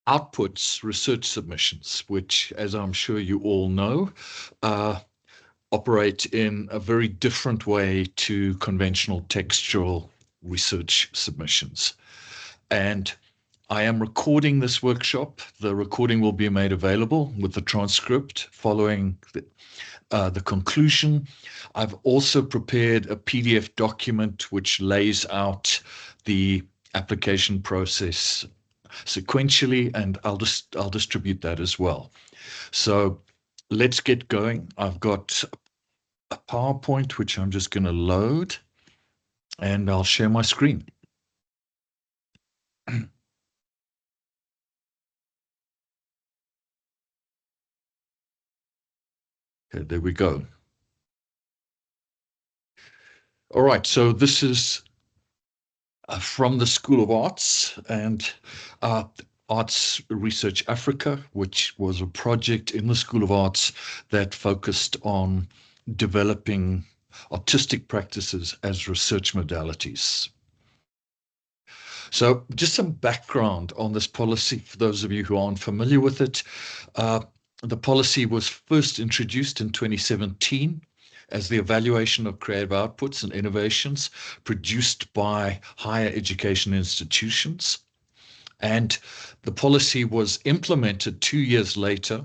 Outputs research submissions, which, as I'm sure you all know, operate in a very different way to conventional textual research submissions. And I am recording this workshop. The recording will be made available with the transcript following the conclusion. I've also prepared a PDF document which lays out the application process sequentially, and I'll distribute that as well. So let's get going. I've got a PowerPoint which I'm just going to load, and I'll share my screen. Okay, there we go. All right, so this is from the School of Arts and Arts Research Africa, which was a project in the School of Arts that focused on developing artistic practices as research modalities. So just some background on this policy for those of you who aren't familiar with it. The policy was first introduced in 2017 as the evaluation of creative outputs and innovations produced by higher education institutions. And the policy was implemented 2 years later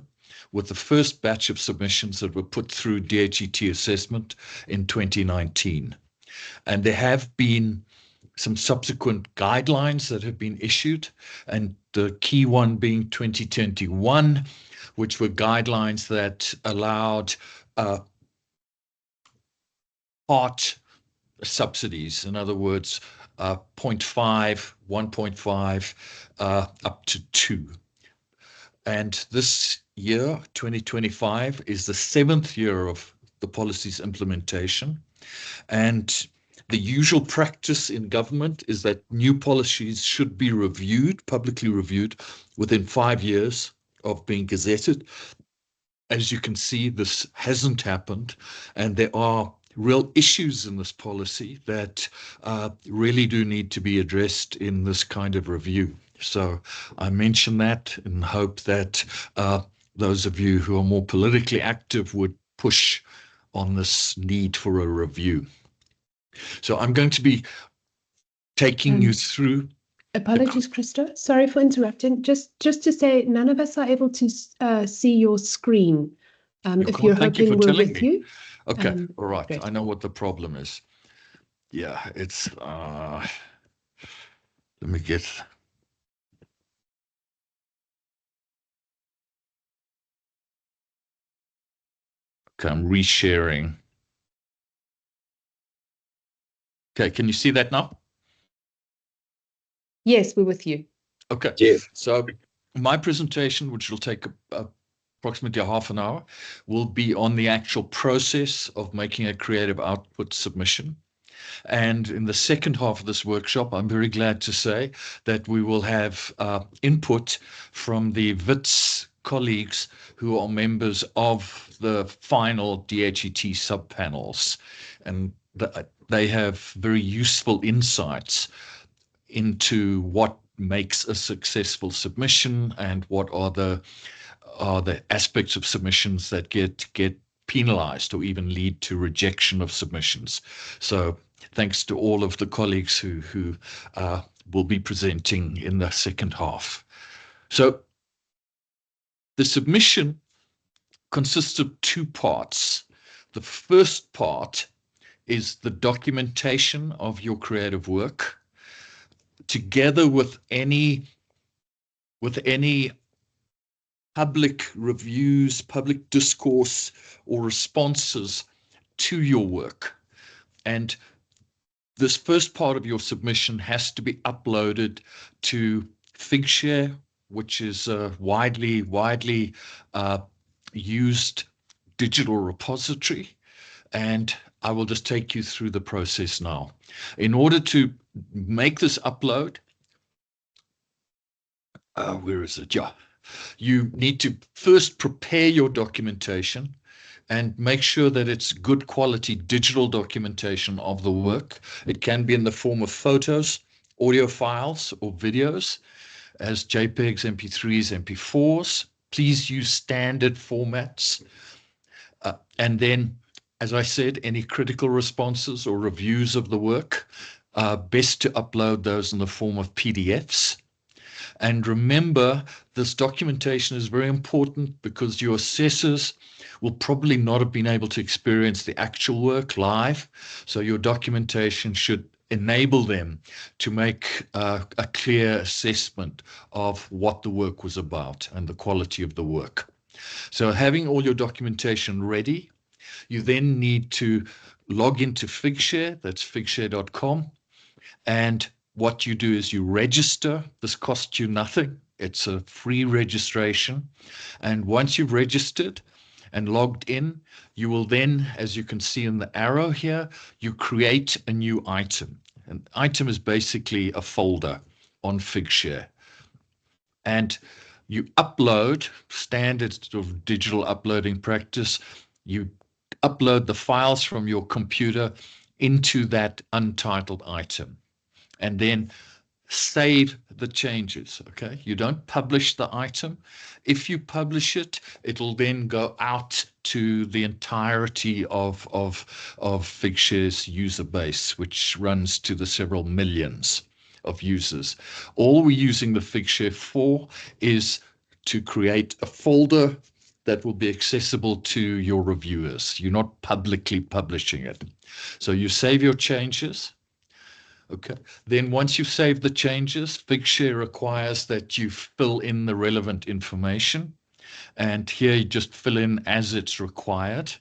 with the first batch of submissions that were put through DHET assessment in 2019. And there have been some subsequent guidelines that have been issued, and the key one being 2021, which were guidelines that allowed part subsidies, in other words, 0.5, 1.5, up to 2. And this year, 2025, is the 7th year of the policy's implementation. And the usual practice in government is that new policies should be reviewed, publicly reviewed, within 5 years of being gazetted. As you can see, this hasn't happened, and there are real issues in this policy that really do need to be addressed in this kind of review. So I mention that in hope that those of you who are more politically active would push on this need for a review. So I'm going to be taking you through. Apologies, Christo. Sorry for interrupting. Just to say, none of us are able to see your screen. If you're hoping we're with you. Okay, all right. Great. I know what the problem is. Yeah, it's, let me get. Okay, I'm resharing. Okay, can you see that now? Yes, we're with you. Okay, yes. So my presentation, which will take approximately half an hour, will be on the actual process of making a creative output submission. And in the second half of this workshop, I'm very glad to say that we will have input from the Wits colleagues who are members of the final DHET subpanels. And they have very useful insights into what makes a successful submission and what are the aspects of submissions that get penalized or even lead to rejection of submissions. So thanks to all of the colleagues who will be presenting in the second half. So the submission consists of 2 parts. The first part is the documentation of your creative work, together with any public reviews, public discourse, or responses to your work. And this first part of your submission has to be uploaded to Figshare, which is a widely used digital repository. And I will just take you through the process now. In order to make this upload, where is it? Yeah. You need to first prepare your documentation and make sure that it's good quality digital documentation of the work. It can be in the form of photos, audio files, or videos. as JPEGs, MP3s, MP4s. Please use standard formats. And then, as I said, any critical responses or reviews of the work, best to upload those in the form of PDFs. And remember, this documentation is very important because your assessors will probably not have been able to experience the actual work live. So your documentation should enable them to make a clear assessment of what the work was about and the quality of the work. So having all your documentation ready, you then need to log into Figshare, that's figshare.com, and what you do is you register. This costs you nothing. It's a free registration. And once you've registered and logged in, you will then, as you can see in the arrow here, you create a new item. An item is basically a folder on Figshare. And you upload, standard sort of digital uploading practice, you upload the files from your computer into that untitled item. And then save the changes, okay? You don't publish the item. If you publish it, it'll then go out to the entirety of Figshare's user base, which runs to the several millions of users. All we're using the Figshare for is to create a folder that will be accessible to your reviewers. You're not publicly publishing it. So you save your changes. Okay. Then once you've saved the changes, Figshare requires that you fill in the relevant information. And here you just fill in as it's required.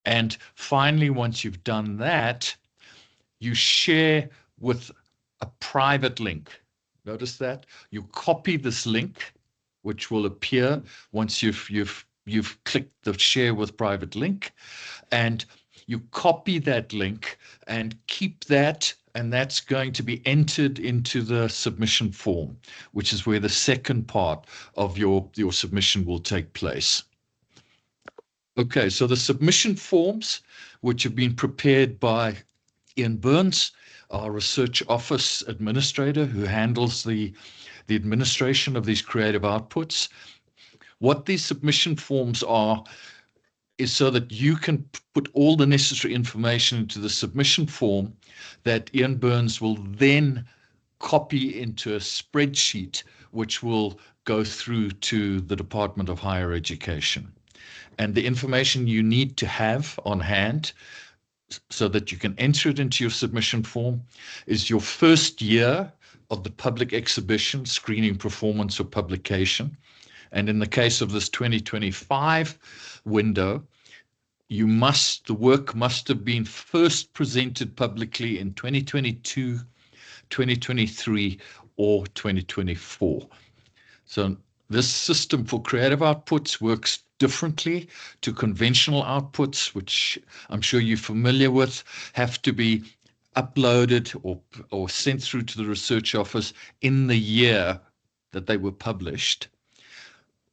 And finally, once you've done that, you share with a private link. Notice that? You copy this link, which will appear once you've clicked the share with private link, and you copy that link and keep that, and that's going to be entered into the submission form, which is where the second part of your submission will take place. Okay, so the submission forms, which have been prepared by Ian Burns, our research office administrator who handles the administration of these creative outputs. What these submission forms are is so that you can put all the necessary information into the submission form that Ian Burns will then copy into a spreadsheet, which will go through to the Department of Higher Education. And the information you need to have on hand so that you can enter it into your submission form is your first year of the public exhibition, screening, performance, or publication. And in the case of this 2025 window, the work must have been first presented publicly in 2022, 2023, or 2024. So this system for creative outputs works differently to conventional outputs, which I'm sure you're familiar with, have to be uploaded or sent through to the research office in the year that they were published.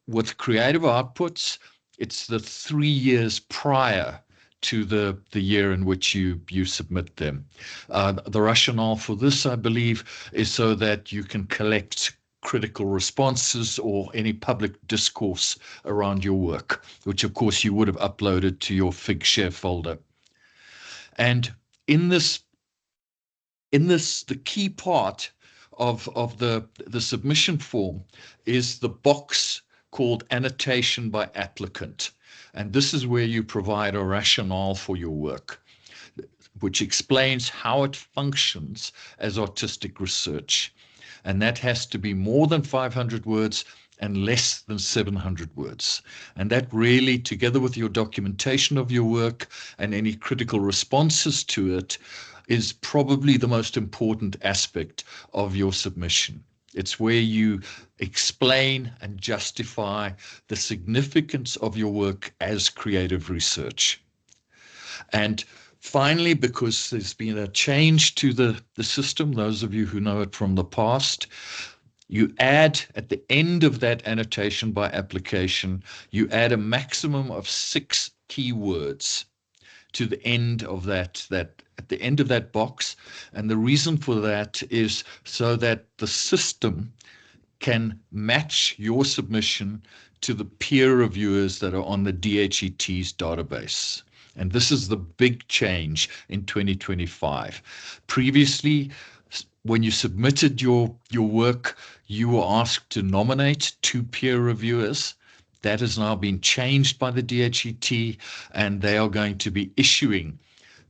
With creative outputs, it's the 3 years prior to the year in which you submit them. The rationale for this, I believe, is so that you can collect critical responses or any public discourse around your work, which of course you would have uploaded to your Figshare folder. And in this, the key part of the submission form is the box called annotation by applicant. And this is where you provide a rationale for your work, which explains how it functions as artistic research. And that has to be more than 500 words and less than 700 words. And that really, together with your documentation of your work and any critical responses to it, is probably the most important aspect of your submission. It's where you explain and justify the significance of your work as creative research. And finally, because there's been a change to the system, those of you who know it from the past, you add at the end of that annotation by application, you add a maximum of 6 keywords to the end of that at the end of that box. And the reason for that is so that the system can match your submission to the peer reviewers that are on the DHET's database. And this is the big change in 2025. Previously, when you submitted your work, you were asked to nominate 2 peer reviewers. That has now been changed by the DHET, and they are going to be issuing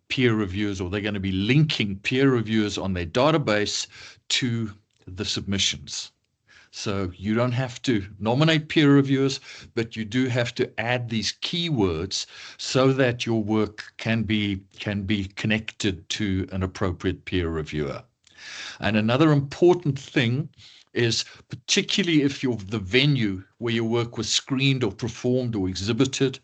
peer reviewers, or they're going to be linking peer reviewers on their database to the submissions. So you don't have to nominate peer reviewers, but you do have to add these keywords so that your work can be connected to an appropriate peer reviewer. And another important thing is, particularly if the venue where your work was screened or performed or exhibited,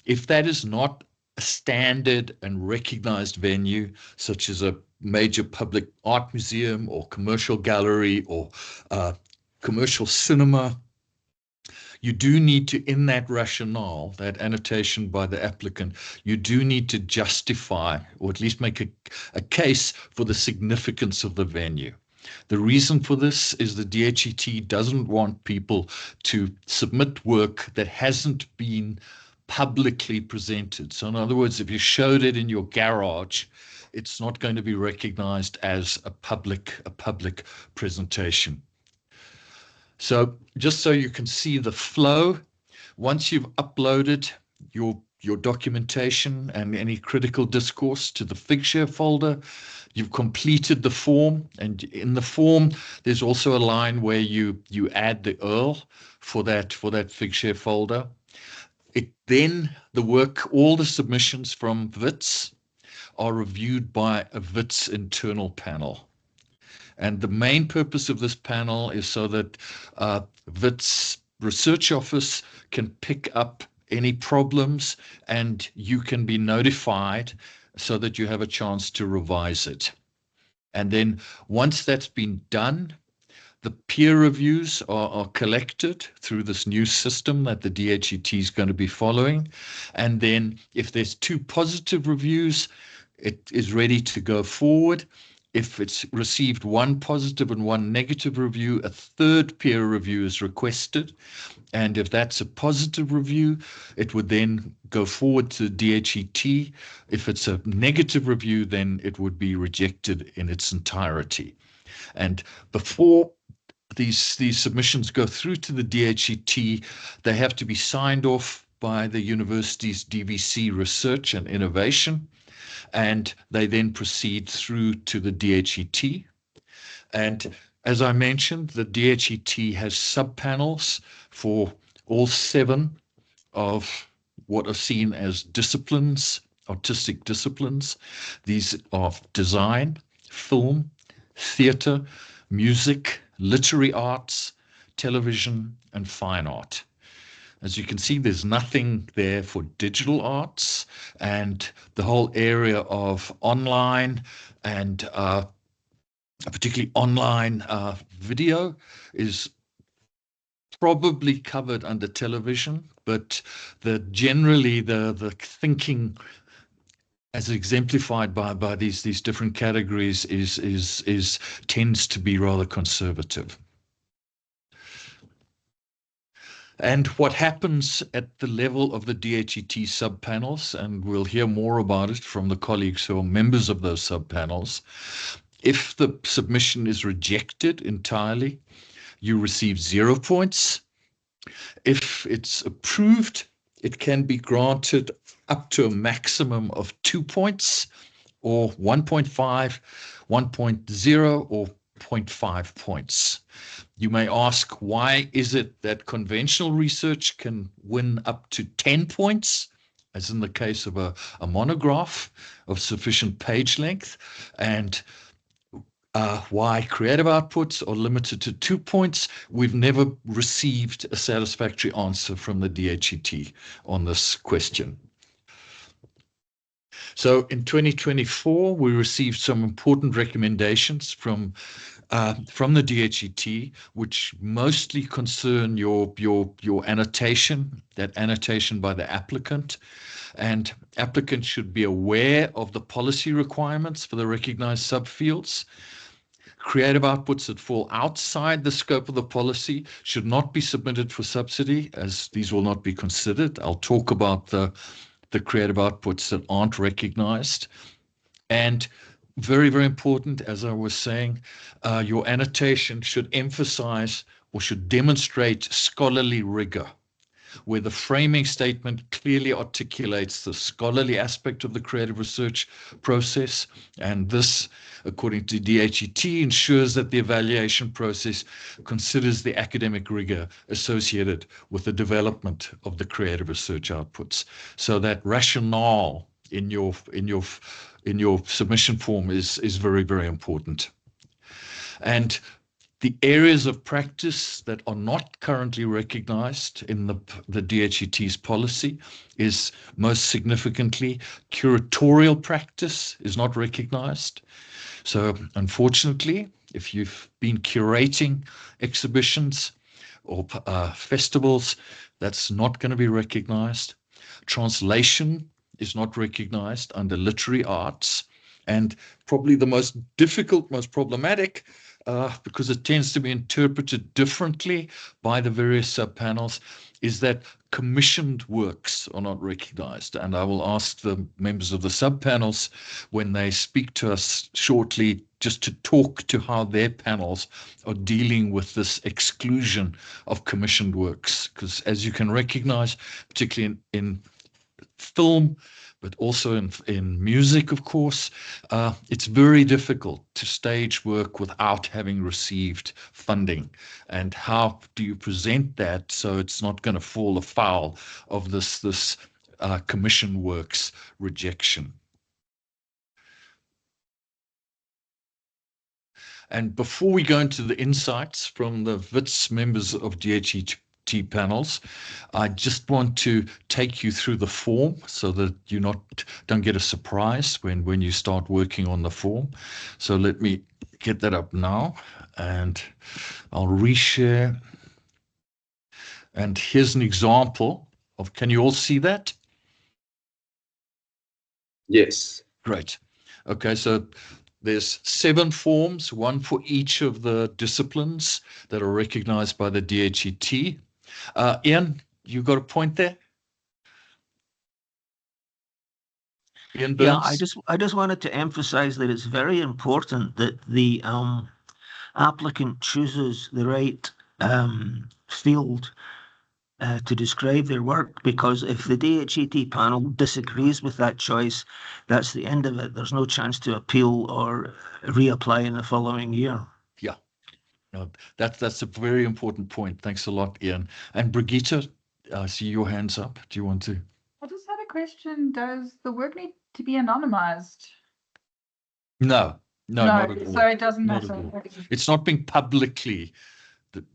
if that is not a standard and recognized venue, such as a major public art museum or commercial gallery or commercial cinema, you do need to, in that rationale, that annotation by the applicant, you do need to justify, or at least make a case for the significance of the venue. The reason for this is the DHET doesn't want people to submit work that hasn't been publicly presented. So in other words, if you showed it in your garage, it's not going to be recognized as a public presentation. So just so you can see the flow, once you've uploaded your documentation and any critical discourse to the Figshare folder, you've completed the form, and in the form there's also a line where you add the URL for that Figshare folder. Then the work, all the submissions from Wits are reviewed by a Wits internal panel. And the main purpose of this panel is so that Wits Research Office can pick up any problems and you can be notified so that you have a chance to revise it. And then once that's been done, the peer reviews are collected through this new system that the DHET is going to be following. And then if there's 2 positive reviews, it is ready to go forward. If it's received 1 positive and 1 negative review, a 3rd peer review is requested. And if that's a positive review, it would then go forward to DHET. If it's a negative review, then it would be rejected in its entirety. And before these submissions go through to the DHET, they have to be signed off by the university's DVC Research and Innovation. And they then proceed through to the DHET. And as I mentioned, the DHET has subpanels for all 7 of what are seen as disciplines, artistic disciplines. These are design, film, theater, music, literary arts, television, and fine art. As you can see, there's nothing there for digital arts, and the whole area of online and particularly online video is probably covered under television, but generally the thinking as exemplified by these different categories tends to be rather conservative. And what happens at the level of the DHET subpanels, and we'll hear more about it from the colleagues who are members of those subpanels, if the submission is rejected entirely, you receive 0 points. If it's approved, it can be granted up to a maximum of 2 points, or 1.5, 1.0, or 0.5 points. You may ask, why is it that conventional research can win up to 10 points, as in the case of a monograph of sufficient page length, and why creative outputs are limited to 2 points? We've never received a satisfactory answer from the DHET on this question. So in 2024, we received some important recommendations from the DHET, which mostly concern your annotation, that annotation by the applicant. And applicants should be aware of the policy requirements for the recognized subfields. Creative outputs that fall outside the scope of the policy should not be submitted for subsidy, as these will not be considered. I'll talk about the creative outputs that aren't recognized. And very, very important, as I was saying, your annotation should emphasize or should demonstrate scholarly rigor, where the framing statement clearly articulates the scholarly aspect of the creative research process. And this, according to DHET, ensures that the evaluation process considers the academic rigor associated with the development of the creative research outputs. So that rationale in your submission form is very, very important. And the areas of practice that are not currently recognized in the DHET's policy is most significantly curatorial practice is not recognized. So unfortunately, if you've been curating exhibitions or festivals, that's not going to be recognized. Translation is not recognized under literary arts. And probably the most difficult, most problematic, because it tends to be interpreted differently by the various subpanels, is that commissioned works are not recognized. And I will ask the members of the subpanels when they speak to us shortly just to talk to how their panels are dealing with this exclusion of commissioned works. Because as you can recognize, particularly in film, but also in music, of course, it's very difficult to stage work without having received funding. And how do you present that so it's not going to fall afoul of this commission works rejection? And before we go into the insights from the Wits members of DHET panels, I just want to take you through the form so that you don't get a surprise when you start working on the form. So let me get that up now, and I'll reshare. And here's an example of, can you all see that? Yes. Great. Okay, so there's 7 forms, one for each of the disciplines that are recognized by the DHET. Ian, you got a point there? Ian Burns? Yeah, I just wanted to emphasize that it's very important that the applicant chooses the right field to describe their work, because if the DHET panel disagrees with that choice, that's the end of it. There's no chance to appeal or reapply in the following year. Yeah, no, that's a very important point. Thanks a lot, Ian. And Brigitte, I see your hands up. Do you want to? I just had a question. Does the work need to be anonymized? No, not at all. So it doesn't Not matter. at all. It's not being publicly.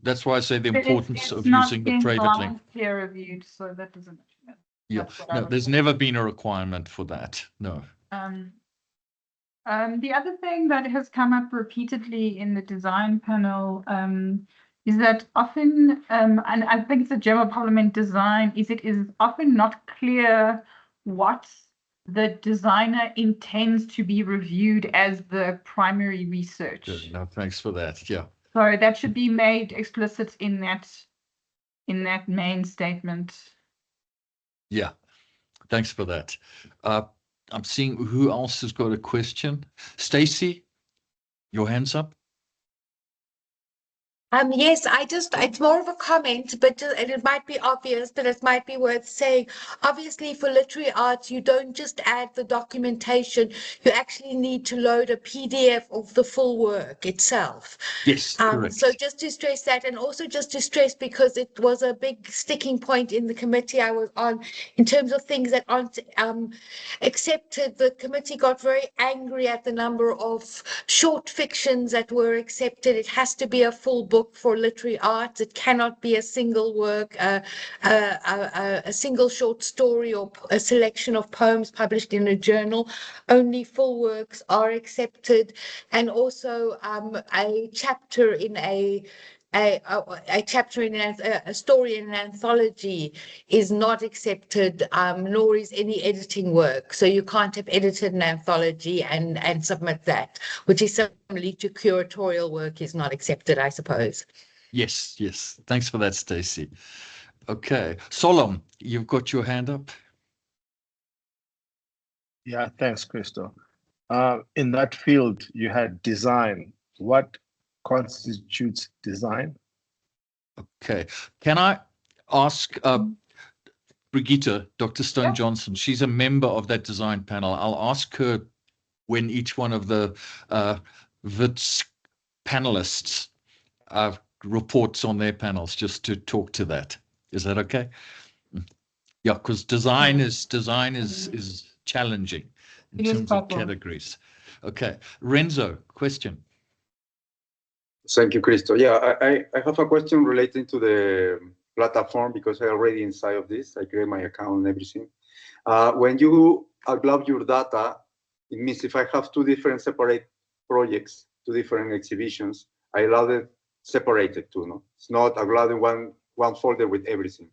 That's why I say the importance of using the private link. Peer reviewed, so that doesn't matter. Yeah, no, there's never been a requirement for that. No. The other thing that has come up repeatedly in the design panel is that often, and I think it's a general problem in design, is it is often not clear what the designer intends to be reviewed as the primary research. Good. No, thanks for that. Yeah. So that should be made explicit in that main statement. Yeah, thanks for that. I'm seeing who else has got a question. Stacey, your hand's up. Yes, it's more of a comment, but and it might be obvious, but it might be worth saying. Obviously, for literary arts, you don't just add the documentation. You actually need to load a PDF of the full work itself. Yes, correct. So just to stress that, and also just to stress, because it was a big sticking point in the committee I was on, in terms of things that aren't accepted. The committee got very angry at the number of short fictions that were accepted. It has to be a full book. book for literary arts. It cannot be a single work, a single short story or a selection of poems published in a journal. Only full works are accepted, and also a chapter in a chapter in a story in an anthology is not accepted, nor is any editing work. So you can't have edited an anthology and submit that, which is similarly to curatorial work is not accepted, I suppose. Yes, yes. Thanks for that, Stacey. Okay, Solom, you've got your hand up. Yeah, thanks, Christo. In that field, you had design. What constitutes design? Okay, can I ask Brigitte, Dr. Stone Johnson? She's a member of that design panel. I'll ask her when each one of the Wits panelists reports on their panels, just to talk to that. Is that okay? Yeah, because design is challenging in terms of categories. Okay, Renzo, question. Thank you, Christo. Yeah, I have a question relating to the platform because I already inside of this. I create my account and everything. When you upload your data, it means if I have two different separate projects, two different exhibitions, I allow them separated too. No, it's not uploading one folder with everything.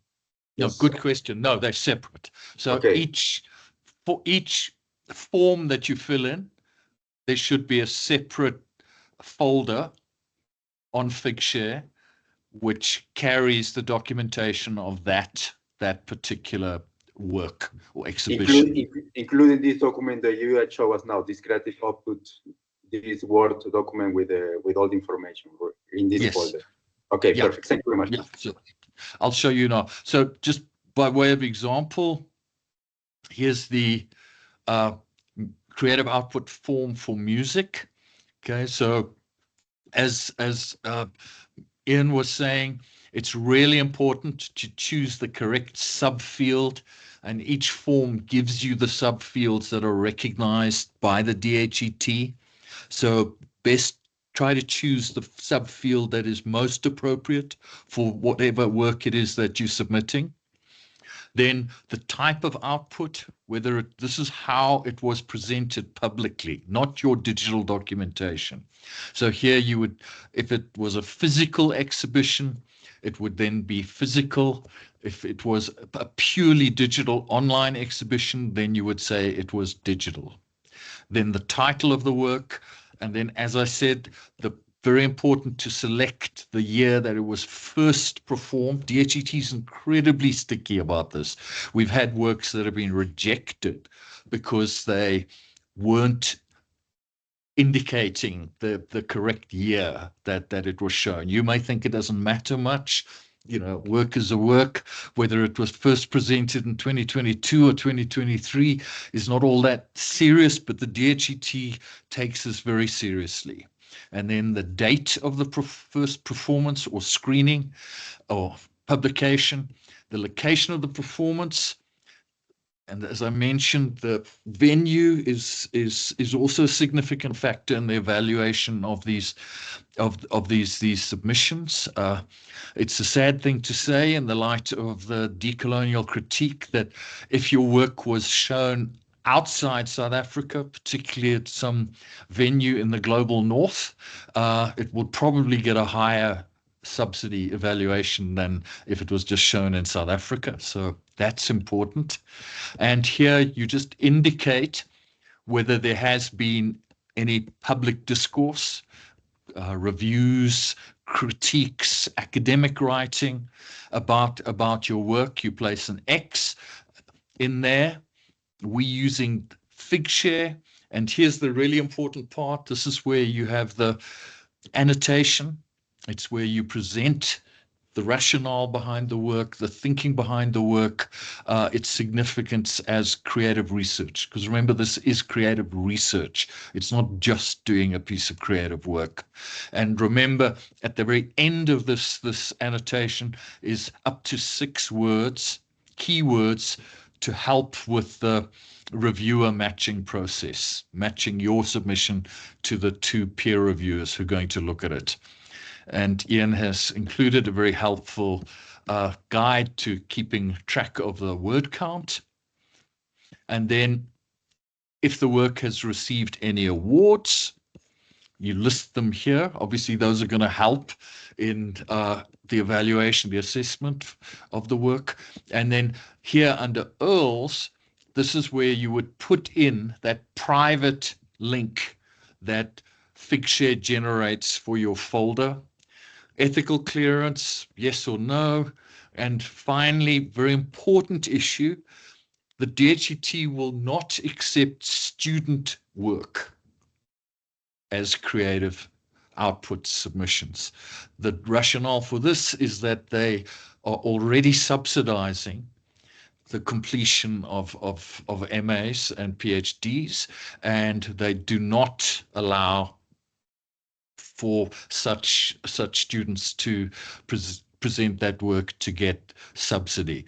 No, Yes. good question. No, they're separate. So okay. For each form that you fill in, there should be a separate folder on Figshare, which carries the documentation of that particular work or exhibition. Including this document that you had shown us now, this creative output, this Word document with all the information in this folder. Okay, yeah. Perfect. Thank you very much. Yeah, so I'll show you now. So just by way of example, here's the creative output form for music. Okay, so as Ian was saying, it's really important to choose the correct subfield, and each form gives you the subfields that are recognized by the DHET. So best try to choose the subfield that is most appropriate for whatever work it is that you're submitting. Then the type of output, this is how it was presented publicly, not your digital documentation. So here you would, if it was a physical exhibition, it would then be physical. If it was a purely digital online exhibition, then you would say it was digital. Then the title of the work, and then, as I said, very important to select the year that it was first performed. DHET is incredibly sticky about this. We've had works that have been rejected because they weren't indicating the correct year that it was shown. You may think it doesn't matter much. You know, work is a work. Whether it was first presented in 2022 or 2023 is not all that serious, but the DHET takes this very seriously. And then the date of the first performance or screening or publication, the location of the performance, and as I mentioned, the venue is also a significant factor in the evaluation of these submissions. It's a sad thing to say in the light of the decolonial critique that if your work was shown outside South Africa, particularly at some venue in the global north, it would probably get a higher subsidy evaluation than if it was just shown in South Africa. So that's important. And here you just indicate whether there has been any public discourse, reviews, critiques, academic writing about your work. You place an X in there. We're using Figshare, and here's the really important part. This is where you have the annotation. It's where you present the rationale behind the work, the thinking behind the work, its significance as creative research. Because remember, this is creative research. It's not just doing a piece of creative work. And remember, at the very end of this annotation is up to 6 words, keywords, to help with the reviewer matching process, matching your submission to the 2 peer reviewers who are going to look at it. And Ian has included a very helpful guide to keeping track of the word count. And then if the work has received any awards, you list them here. Obviously, those are going to help in the evaluation, the assessment of the work. And then here under URLs, this is where you would put in that private link that Figshare generates for your folder. Ethical clearance, yes or no. And finally, very important issue, the DHET will not accept student work as creative output submissions. The rationale for this is that they are already subsidizing the completion of MAs and PhDs, and they do not allow for such students to present that work to get subsidy.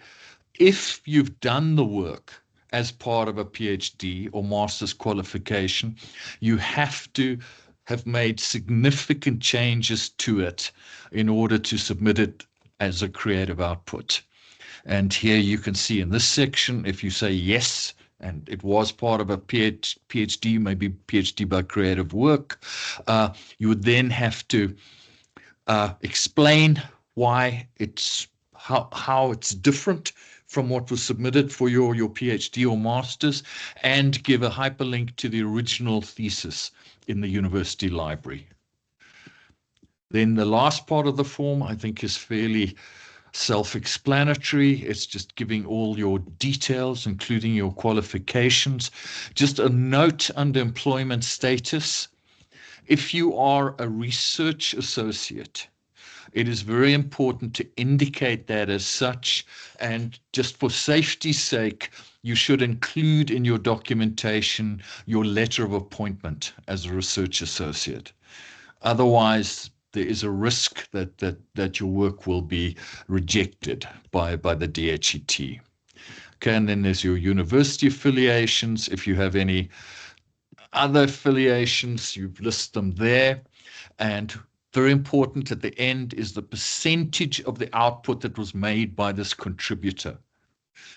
If you've done the work as part of a PhD or master's qualification, you have to have made significant changes to it in order to submit it as a creative output. And here you can see in this section, if you say yes, and it was part of a PhD, maybe PhD by creative work, you would then have to explain why it's how it's different from what was submitted for your PhD or master's, and give a hyperlink to the original thesis in the university library. Then the last part of the form, I think, is fairly self-explanatory. It's just giving all your details, including your qualifications. Just a note under employment status. If you are a research associate, it is very important to indicate that as such, and just for safety's sake, you should include in your documentation your letter of appointment as a research associate. Otherwise, there is a risk that your work will be rejected by the DHET. Okay, and then there's your university affiliations. If you have any other affiliations, you list them there. And very important at the end is the percentage of the output that was made by this contributor.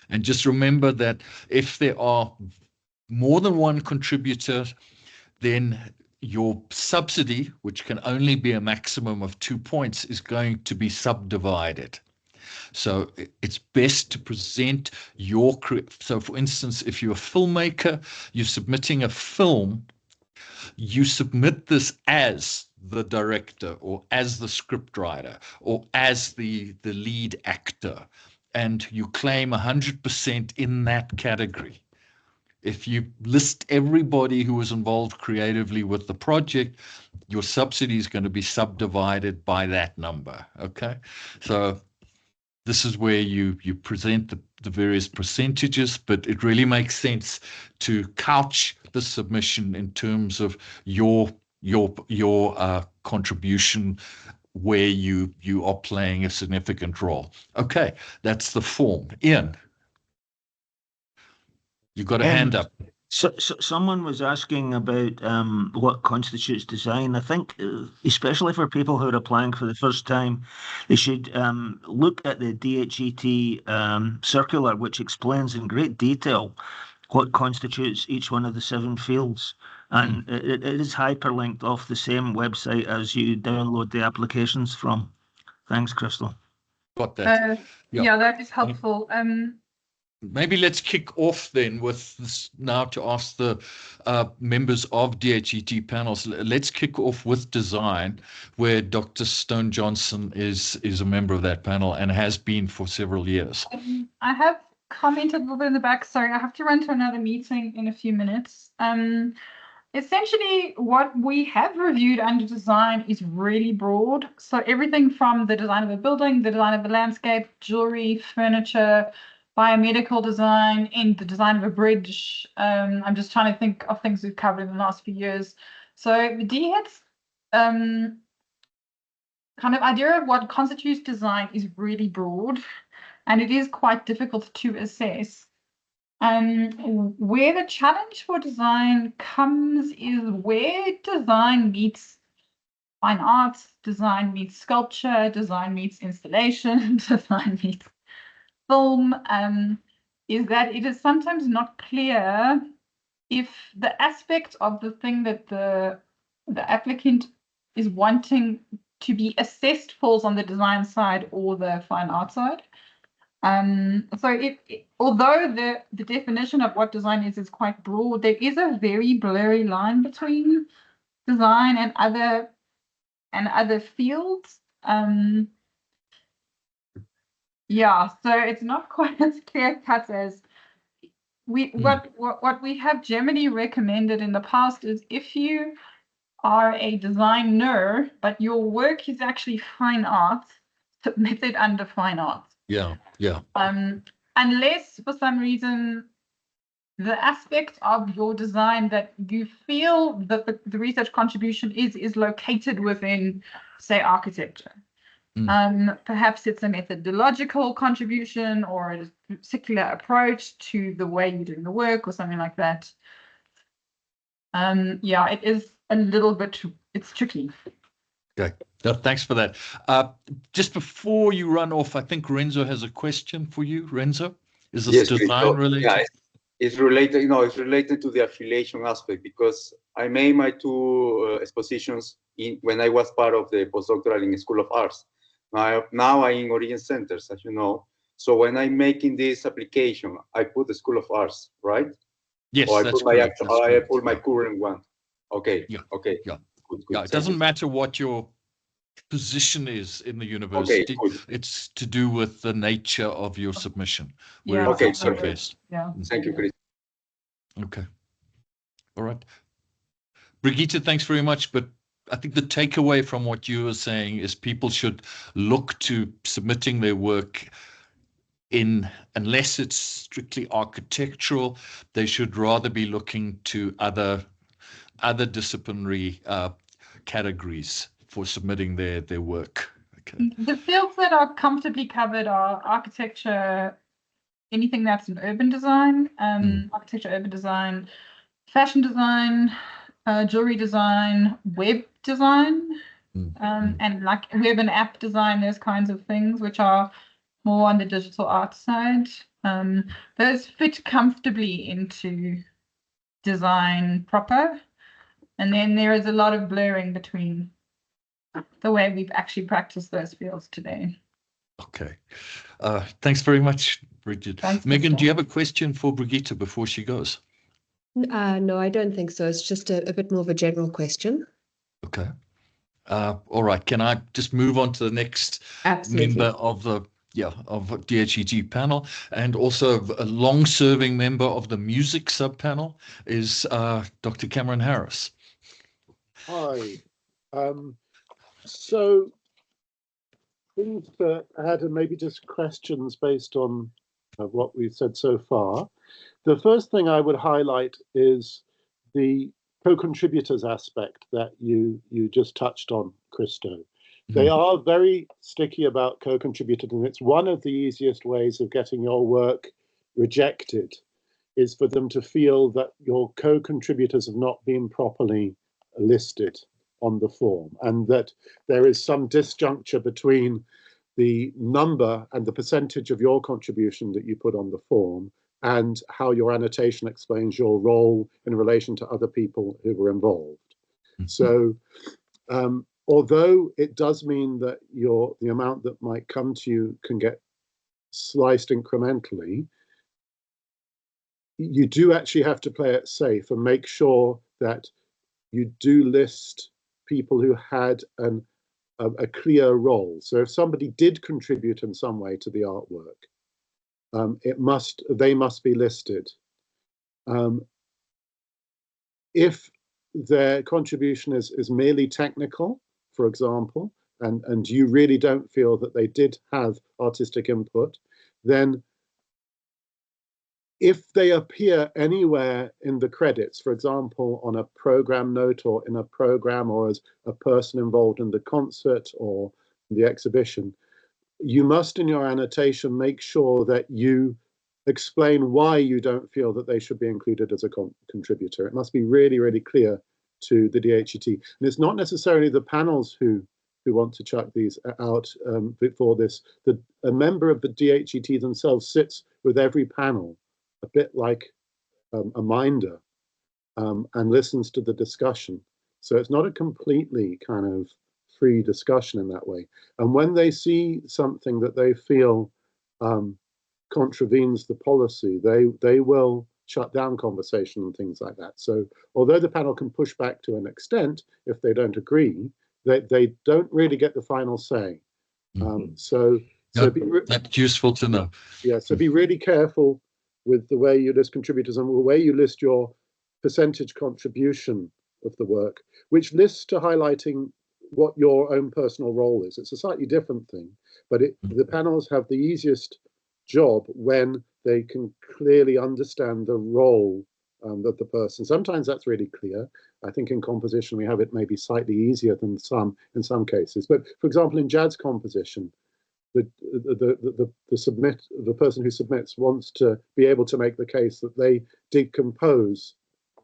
And just remember that if there are more than one contributor, then your subsidy, which can only be a maximum of 2 points, is going to be subdivided. So it's best to present your, so for instance, if you're a filmmaker, you're submitting a film, you submit this as the director or as the scriptwriter or as the lead actor, and you claim 100% in that category. If you list everybody who was involved creatively with the project, your subsidy is going to be subdivided by that number. Okay, so this is where you present the various percentages, but it really makes sense to couch the submission in terms of your contribution where you are playing a significant role. Okay, that's the form. Ian, you got a hand up. So someone was asking about what constitutes design. I think, especially for people who are applying for the first time, they should look at the DHET circular, which explains in great detail what constitutes each one of the 7 fields. And it is hyperlinked off the same website as you download the applications from. Thanks, Crystal. Got that. Yeah, that is helpful. Maybe let's kick off then with this now to ask the members of DHET panels. Let's kick off with design, where Dr. Stone Johnson is a member of that panel and has been for several years. I have commented a little bit in the back. Sorry, I have to run to another meeting in a few minutes. Essentially, what we have reviewed under design is really broad. So everything from the design of a building, the design of a landscape, jewelry, furniture, biomedical design, and the design of a bridge. I'm just trying to think of things we've covered in the last few years. So the DHET's kind of idea of what constitutes design is really broad, and it is quite difficult to assess. Where the challenge for design comes is where design meets fine arts, design meets sculpture, design meets installation, design meets film, is that it is sometimes not clear if the aspect of the thing that the applicant is wanting to be assessed falls on the design side or the fine art side. So although the definition of what design is quite broad, there is a very blurry line between design and other fields. Yeah, so it's not quite as clear cut as what we have generally recommended in the past is if you are a designer, but your work is actually fine art, submit it under fine art. Yeah, yeah. Unless for some reason the aspect of your design that you feel that the research contribution is located within, say, architecture. Perhaps it's a methodological contribution or a particular approach to the way you're doing the work or something like that. Yeah, it is a little bit, it's tricky. Okay, thanks for that. Just before you run off, I think Renzo has a question for you. Renzo, is this design related? Yeah, it's related, it's related to the affiliation aspect because I made my two expositions when I was part of the postdoctoral in School of Arts. Now I'm in Origin Centers, as you know. So when I'm making this application, I put the School of Arts, right? Yes, or that's correct. I put my yeah. current one. Okay. Yeah. Okay. Yeah. Good. Yeah. It doesn't matter what your position is in the university. Okay, it's to do with the nature of your submission. Yeah. Okay. Yeah. Thank you, Chris. Okay. All right. Brigitte, thanks very much. But I think the takeaway from what you were saying is people should look to submitting their work unless it's strictly architectural, they should rather be looking to other disciplinary categories for submitting their work. Okay. The fields that are comfortably covered are architecture, anything that's in urban design, architecture, urban design, fashion design, jewelry design, web design, and like web and app design, those kinds of things, which are more on the digital art side. Those fit comfortably into design proper. And then there is a lot of blurring between the way we've actually practiced those fields today. Okay. Thanks very much, Brigitte. Thanks, Megan, Mr. do you have a question for Brigitte before she goes? No, I don't think so. It's just a bit more of a general question. Okay. All right. Can I just move on to the next member of the DHET panel, and also a long-serving member of the music subpanel is Dr. Cameron Harris. Hi. So things that I had, and maybe just questions based on what we've said so far. The first thing I would highlight is the co-contributors aspect that you just touched on, Christo. They are very sticky about co-contributors, and it's one of the easiest ways of getting your work rejected is for them to feel that your co-contributors have not been properly listed on the form, and that there is some disjuncture between the number and the percentage of your contribution that you put on the form and how your annotation explains your role in relation to other people who were involved. So although it does mean that the amount that might come to you can get sliced incrementally, you do actually have to play it safe and make sure that you do list people who had a clear role. So if somebody did contribute in some way to the artwork, they must be listed. If their contribution is merely technical, for example, and you really don't feel that they did have artistic input, then if they appear anywhere in the credits, for example, on a program note or in a program or as a person involved in the concert or the exhibition, you must in your annotation make sure that you explain why you don't feel that they should be included as a contributor. It must be really, really clear to the DHET. And it's not necessarily the panels who want to chuck these out before this. A member of the DHET themselves sits with every panel, a bit like a minder, and listens to the discussion. So it's not a completely kind of free discussion in that way. And when they see something that they feel contravenes the policy, they will shut down conversation and things like that. So although the panel can push back to an extent if they don't agree, they don't really get the final say. So that's useful to know. Yeah, so be really careful with the way you list contributors and the way you list your percentage contribution of the work, which lists to highlighting what your own personal role is. It's a slightly different thing, but the panels have the easiest job when they can clearly understand the role of the person. Sometimes that's really clear. I think in composition we have it maybe slightly easier than in some cases. But for example, in jazz composition, the person who submits wants to be able to make the case that they did compose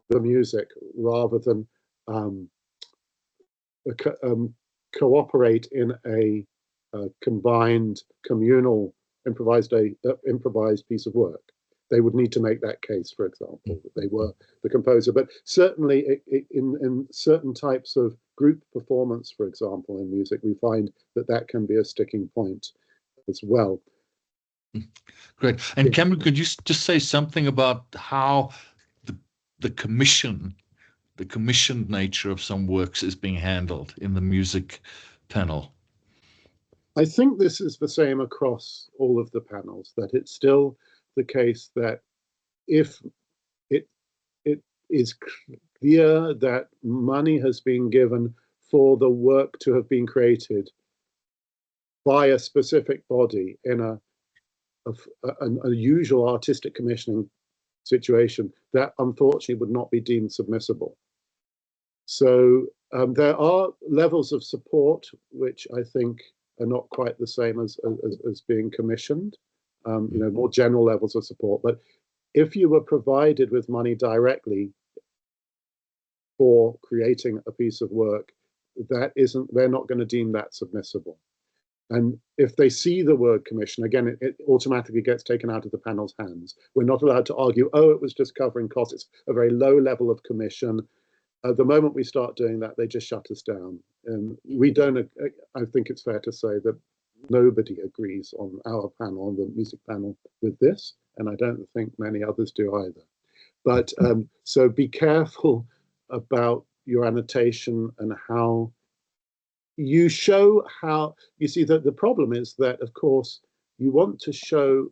the music rather than cooperate in a combined communal improvised piece of work. They would need to make that case, for example, that they were the composer. But certainly in certain types of group performance, for example, in music, we find that can be a sticking point as well. Great. And Cameron, could you just say something about how the commissioned nature of some works is being handled in the music panel? I think this is the same across all of the panels, that it's still the case that if it is clear that money has been given for the work to have been created by a specific body in a usual artistic commissioning situation, that unfortunately would not be deemed submissible. So there are levels of support which I think are not quite the same as being commissioned, more general levels of support. But if you were provided with money directly for creating a piece of work, they're not going to deem that submissible. And if they see the word commission, again, it automatically gets taken out of the panel's hands. We're not allowed to argue, oh, it was just covering costs. It's a very low level of commission. The moment we start doing that, they just shut us down. We don't, I think it's fair to say that nobody agrees on our panel, on the music panel, with this. And I don't think many others do either. But so be careful about your annotation and how you show how, you see that the problem is that, of course, you want to show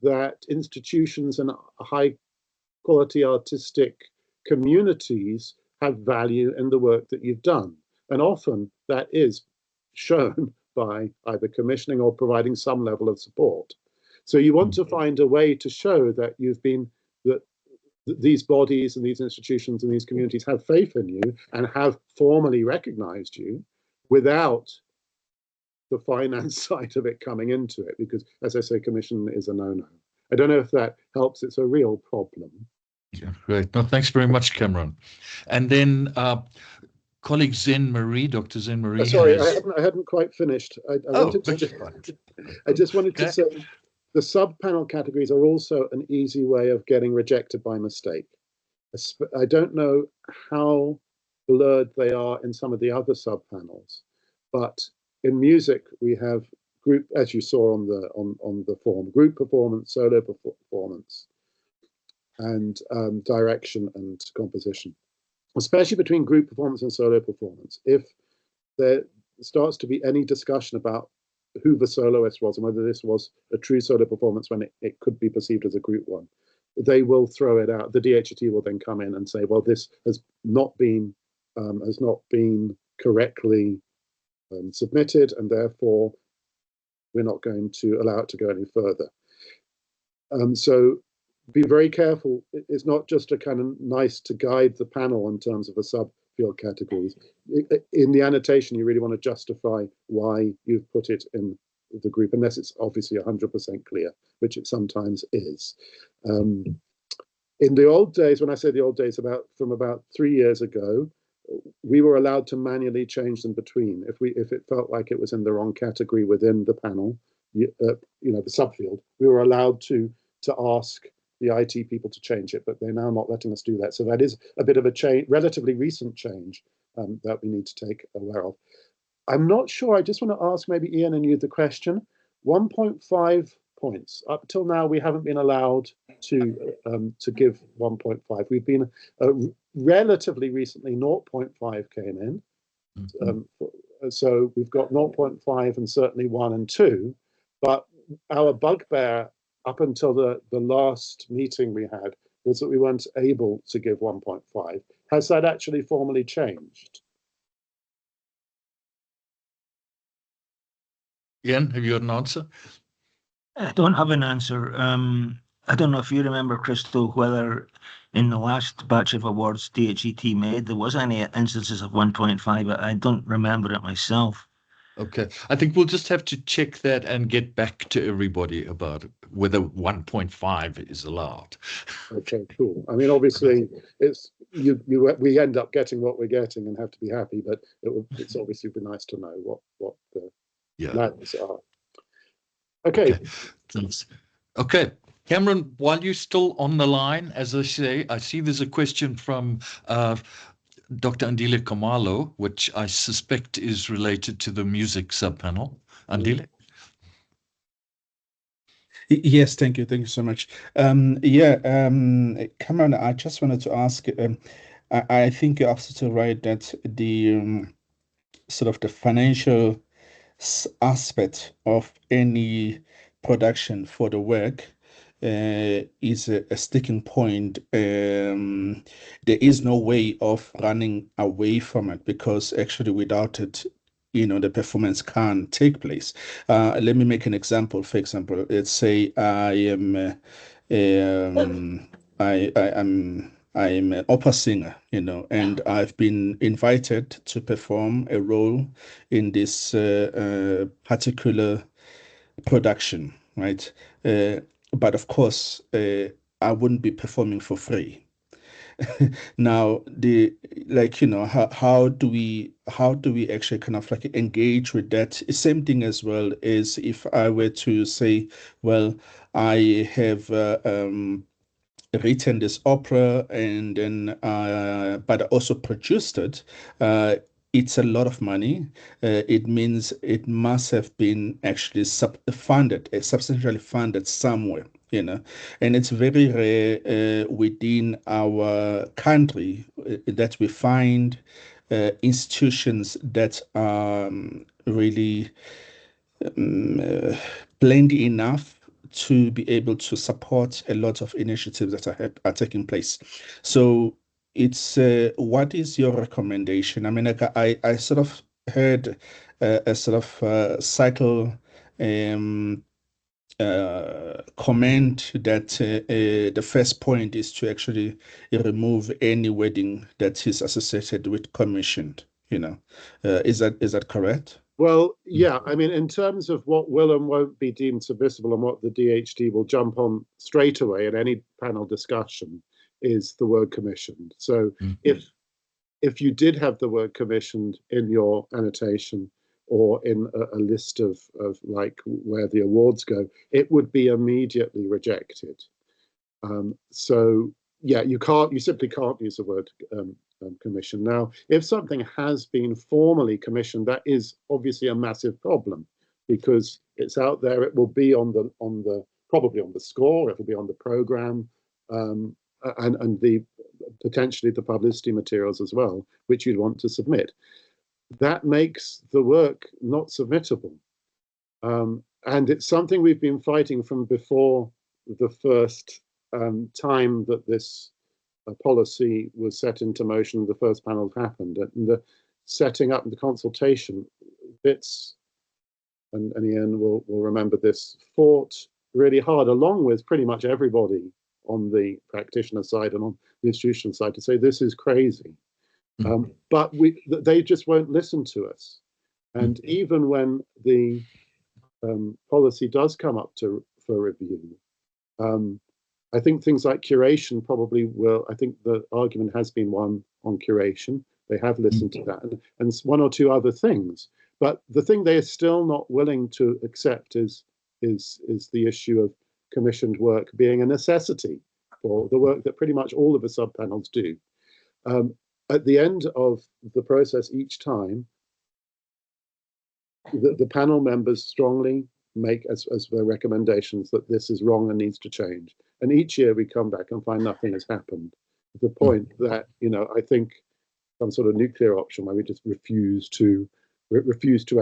that institutions and high quality artistic communities have value in the work that you've done. And often that is shown by either commissioning or providing some level of support. So you want to find a way to show that that these bodies and these institutions and these communities have faith in you and have formally recognized you without the finance side of it coming into it, because, as I say, commission is a no-no. I don't know if that helps. It's a real problem. Yeah, great. No, thanks very much, Cameron. And then colleague Zen Marie, Dr. Zen Marie. Sorry, I hadn't quite finished. I just wanted to say the sub-panel categories are also an easy way of getting rejected by mistake. I don't know how blurred they are in some of the other sub-panels, but in music we have group, as you saw on the form, group performance, solo performance, and direction and composition, especially between group performance and solo performance. If there starts to be any discussion about who the soloist was and whether this was a true solo performance when it could be perceived as a group one, they will throw it out. The DHET will then come in and say, well, this has not been correctly submitted, and therefore we're not going to allow it to go any further. So be very careful. It's not just a kind of nice to guide the panel in terms of the subfield categories. In the annotation, you really want to justify why you've put it in the group, unless it's obviously 100% clear, which it sometimes is. In the old days, when I say the old days, from about 3 years ago, we were allowed to manually change them between. If it felt like it was in the wrong category within the panel, the subfield, we were allowed to ask the IT people to change it, but they're now not letting us do that. So that is a bit of a change, relatively recent change that we need to take aware of. I'm not sure. I just want to ask maybe Ian and you the question. 1.5 points. Up till now, we haven't been allowed to give 1.5. We've been relatively recently 0.5 came in. So we've got 0.5 and certainly 1 and 2. But our bugbear up until the last meeting we had was that we weren't able to give 1.5. Has that actually formally changed? Ian, have you got an answer? I don't have an answer. I don't know if you remember, Christo, whether in the last batch of awards DHET made, there was any instances of 1.5. I don't remember it myself. Okay, I think we'll just have to check that and get back to everybody about whether 1.5 is allowed. Okay, cool. I mean, obviously, it's we end up getting what we're getting and have to be happy, but it's obviously be nice to know what the levels are. Okay. Thanks. Okay, Cameron, while you're still on the line, as I say, I see there's a question from Dr. Andile Kamalo, which I suspect is related to the music subpanel. Andile? Yes, thank you. Thank you so much. Cameron, I just wanted to ask, I think you're absolutely right that the sort of the financial aspect of any production for the work is a sticking point. There is no way of running away from it, because actually without it, the performance can't take place. Let me make an example. For example, let's say I am an opera singer, and I've been invited to perform a role in this particular production, right? But of course, I wouldn't be performing for free. Now, how do we actually kind of like engage with that? Same thing as well as if I were to say, well, I have written this opera and then but I also produced it. It's a lot of money. It means it must have been actually substantially funded somewhere, and it's very rare within our country that we find institutions that are really plenty enough to be able to support a lot of initiatives that are taking place. So it's what is your recommendation? I mean, I sort of heard a sort of cycle comment that the first point is to actually remove any wedding that is associated with commissioned. Is that correct? Well, yeah, I mean, in terms of what will and won't be deemed submissible and what the DHT will jump on straight away in any panel discussion is the word commissioned. So if you did have the word commissioned in your annotation or in a list of like where the awards go, it would be immediately rejected. So yeah, you simply can't use the word commission. Now, if something has been formally commissioned, that is obviously a massive problem, because it's out there. It will be probably on the score. It will be on the program, and the potentially the publicity materials as well, which you'd want to submit. That makes the work not submittable, and it's something we've been fighting from before the first time that this policy was set into motion. The first panel happened, and the setting up the consultation, Wits and Ian will remember this, fought really hard, along with pretty much everybody on the practitioner side and on the institution side, to say this is crazy. But they just won't listen to us. And even when the policy does come up for review, I think things like curation probably will. I think the argument has been one on curation. They have listened to that, and one or two other things. But the thing they are still not willing to accept is the issue of commissioned work being a necessity for the work that pretty much all of the subpanels do. At the end of the process, each time, the panel members strongly make as their recommendations that this is wrong and needs to change. And each year we come back and find nothing has happened. To the point that, I think some sort of nuclear option where we just refuse to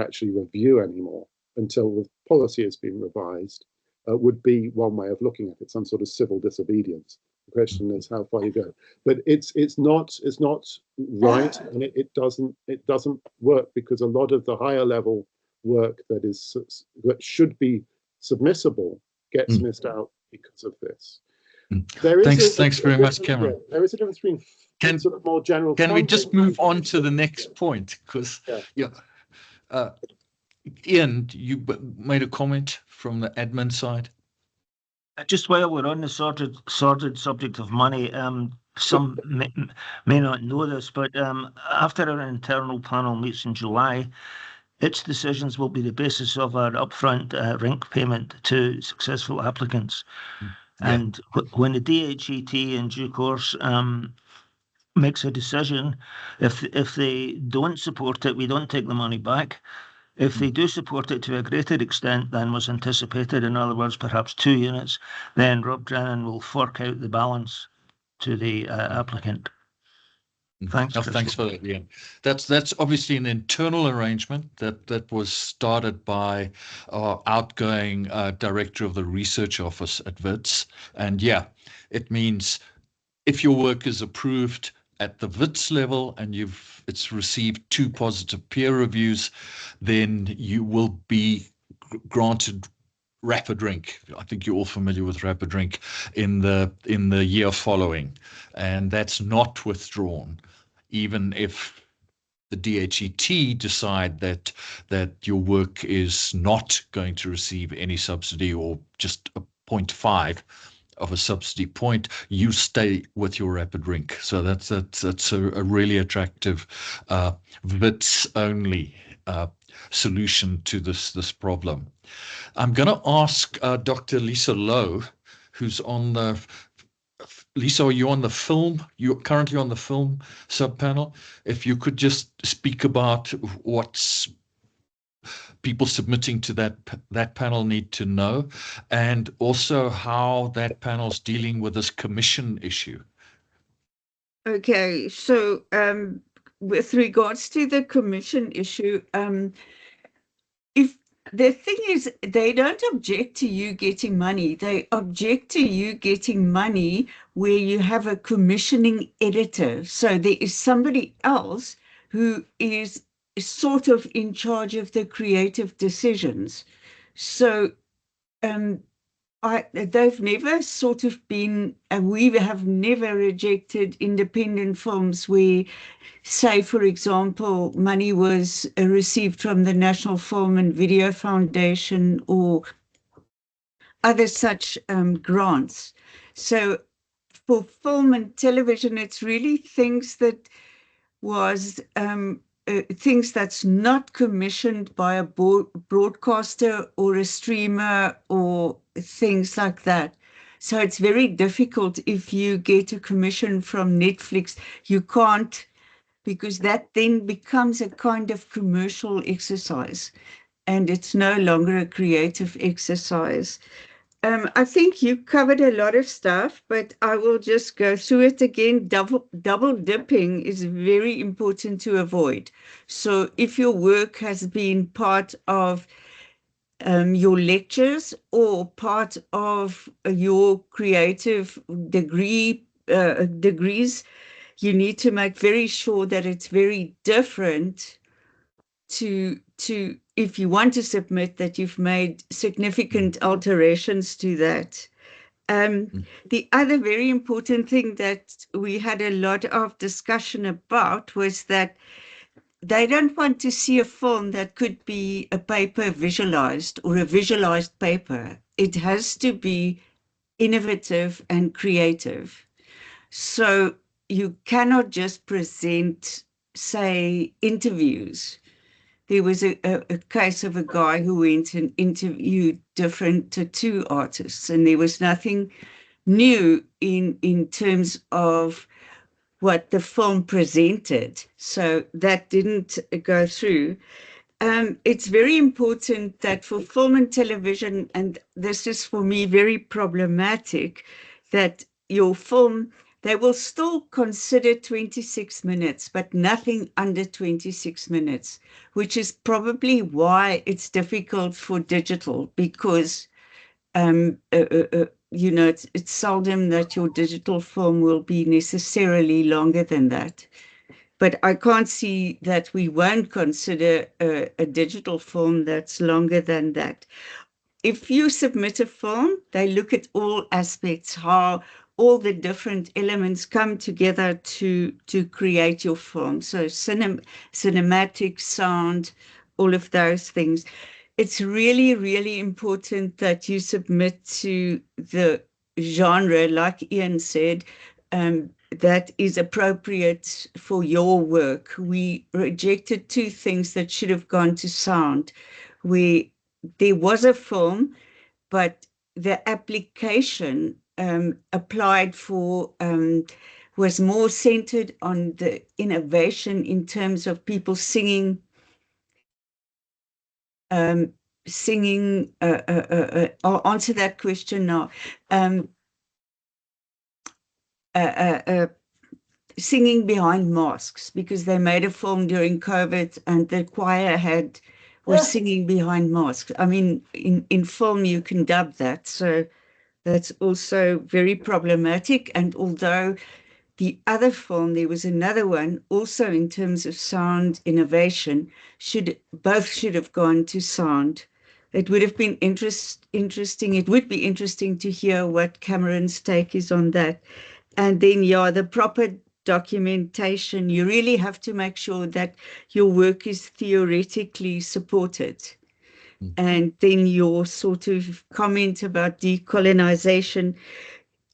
actually review anymore until the policy has been revised would be one way of looking at it, some sort of civil disobedience. The question is how far you go. But it's not right, and it doesn't work, because a lot of the higher level work that should be submissible gets missed out because of this. Thanks very much, Cameron. There is a difference between sort of more general. Can we just move on to the next point? Because Ian, you made a comment from the admin side. Just while we're on the sordid subject of money, some may not know this, but after our internal panel meets in July, its decisions will be the basis of our upfront rink payment to successful applicants. And when the DHET in due course makes a decision, if they don't support it, we don't take the money back. If they do support it to a greater extent than was anticipated, in other words, perhaps 2 units, then Rob Drennan will fork out the balance to the applicant. Thanks. Thanks for that, Ian. That's obviously an internal arrangement that was started by our outgoing director of the research office at Wits. And it means if your work is approved at the Wits level and it's received 2 positive peer reviews, then you will be granted rapid rink. I think you're all familiar with rapid rink in the year following, and that's not withdrawn, even if the DHET decide that your work is not going to receive any subsidy or just a 0.5 of a subsidy point, you stay with your rapid rink. So that's a really attractive Wits only solution to this problem. I'm going to ask Dr. Lisa Lowe, who's on the Lisa, are you on the film? You're currently on the film subpanel. If you could just speak about what's people submitting to that panel need to know, and also how that panel's dealing with this commission issue. Okay, so with regards to the commission issue, if the thing is, they don't object to you getting money. They object to you getting money where you have a commissioning editor. So there is somebody else who is sort of in charge of the creative decisions. So they've never sort of been, we have never rejected independent films where, say, for example, money was received from the National Film and Video Foundation or other such grants. So for film and television, it's really things that was things that's not commissioned by a broadcaster or a streamer or things like that. So it's very difficult if you get a commission from Netflix. You can't, because that then becomes a kind of commercial exercise and it's no longer a creative exercise. I think you covered a lot of stuff, but I will just go through it again. Double dipping is very important to avoid. So if your work has been part of your lectures or part of your creative degrees, you need to make very sure that it's very different to if you want to submit that you've made significant alterations to that. The other very important thing that we had a lot of discussion about was that they don't want to see a film that could be a paper visualized or a visualized paper. It has to be innovative and creative. So you cannot just present, say, interviews. There was a case of a guy who went and interviewed different tattoo artists, and there was nothing new in terms of what the film presented. So that didn't go through. It's very important that for film and television, and this is for me very problematic, that your film, they will still consider 26 minutes, but nothing under 26 minutes, which is probably why it's difficult for digital, because you know, it's seldom that your digital film will be necessarily longer than that. But I can't see that we won't consider a digital film that's longer than that. If you submit a film, they look at all aspects, how all the different elements come together to create your film. So cinematic, sound, all of those things. It's really, really important that you submit to the genre, like Ian said, that is appropriate for your work. We rejected 2 things that should have gone to sound. There was a film, but the application applied for was more centered on the innovation in terms of people singing. I'll answer that question now. Singing behind masks, because they made a film during COVID and the choir was singing behind masks. I mean, in film you can dub that, so that's also very problematic. And although the other film, there was another one also in terms of sound innovation, both should have gone to sound. It would have been interesting. It would be interesting to hear what Cameron's take is on that. And then, yeah, the proper documentation, you really have to make sure that your work is theoretically supported. And then your sort of comment about decolonization,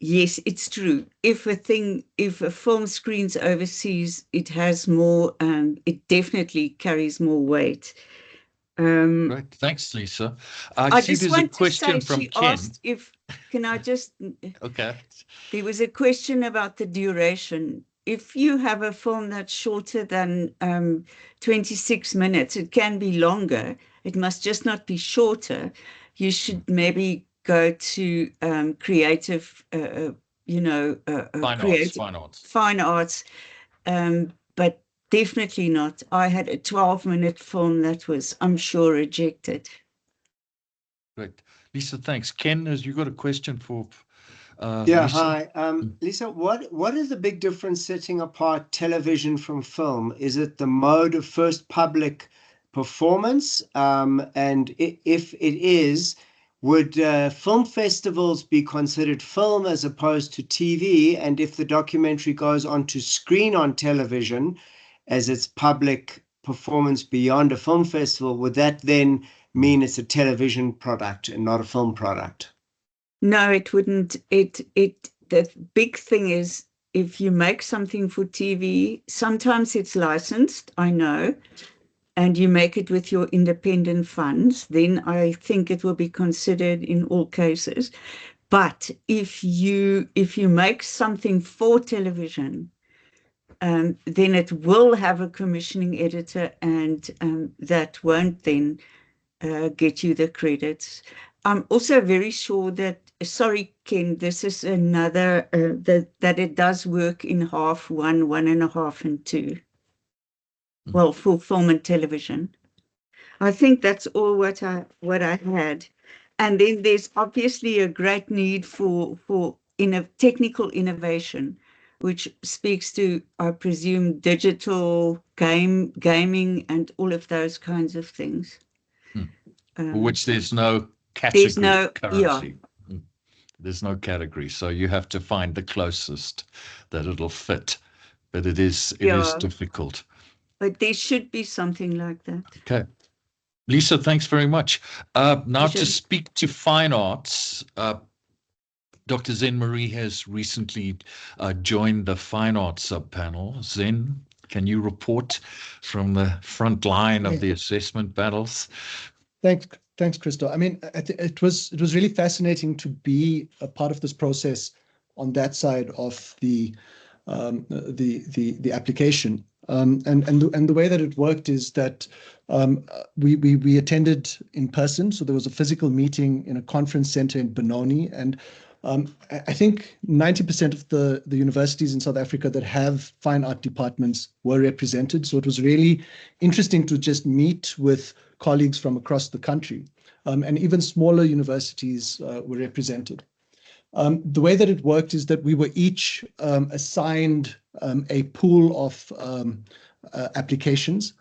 yes, it's true. If a film screens overseas, it has more, it definitely carries more weight. Great, thanks, Lisa. I see just there's want a question to say, from she Ken. asked can I just... Okay. There was a question about the duration. If you have a film that's shorter than 26 minutes, it can be longer. It must just not be shorter. You should maybe go to creative, fine arts, but definitely not. I had a 12-minute film that was, I'm sure, rejected. Great. Lisa, thanks. Ken, has you got a question for yeah, Lisa? Hi. Lisa, what is the big difference setting apart television from film? Is it the mode of first public performance? And if it is, would film festivals be considered film as opposed to TV? And if the documentary goes on to screen on television as its public performance beyond a film festival, would that then mean it's a television product and not a film product? No, it wouldn't. The big thing is, if you make something for TV, sometimes it's licensed, I know, and you make it with your independent funds, then I think it will be considered in all cases. But if you make something for television, then it will have a commissioning editor, and that won't then get you the credits. I'm also very sure that, sorry, Ken, this is another, that it does work in half, 1, 1.5, and 2. Well, for film and television. I think that's all what I had. And then there's obviously a great need for technical innovation, which speaks to, I presume, digital gaming and all of those kinds of things. Which there's no category currently. Yeah. There's no category, so you have to find the closest that it'll fit. But it is difficult. But there should be something like that. Okay. Lisa, thanks very much. Now to speak to fine arts, Dr. Zen Marie has recently joined the fine arts subpanel. Zen, can you report from the front line of the assessment battles? Thanks, Christo. I mean, it was really fascinating to be a part of this process on that side of the application. And the way that it worked is that we attended in person. So there was a physical meeting in a conference center in Benoni, and I think 90% of the universities in South Africa that have fine art departments were represented. So it was really interesting to just meet with colleagues from across the country, and even smaller universities were represented. The way that it worked is that we were each assigned a pool of applications,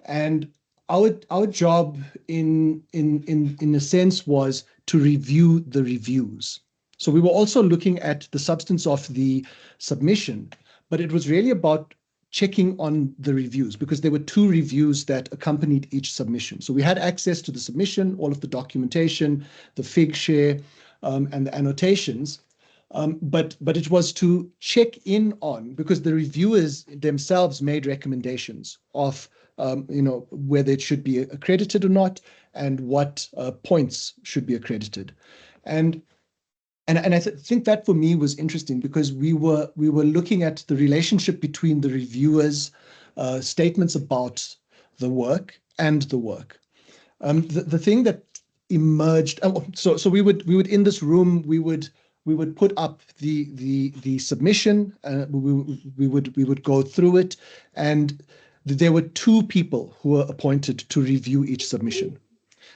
and our job in a sense was to review the reviews. So we were also looking at the substance of the submission, but it was really about checking on the reviews, because there were 2 reviews that accompanied each submission. So we had access to the submission, all of the documentation, the fig share, and the annotations, but it was to check in on, because the reviewers themselves made recommendations of whether it should be accredited or not, and what points should be accredited. And I think that for me was interesting, because we were looking at the relationship between the reviewers' statements about the work and the work. The thing that emerged, so we would in this room we would put up the submission, we would go through it, and there were 2 people who were appointed to review each submission.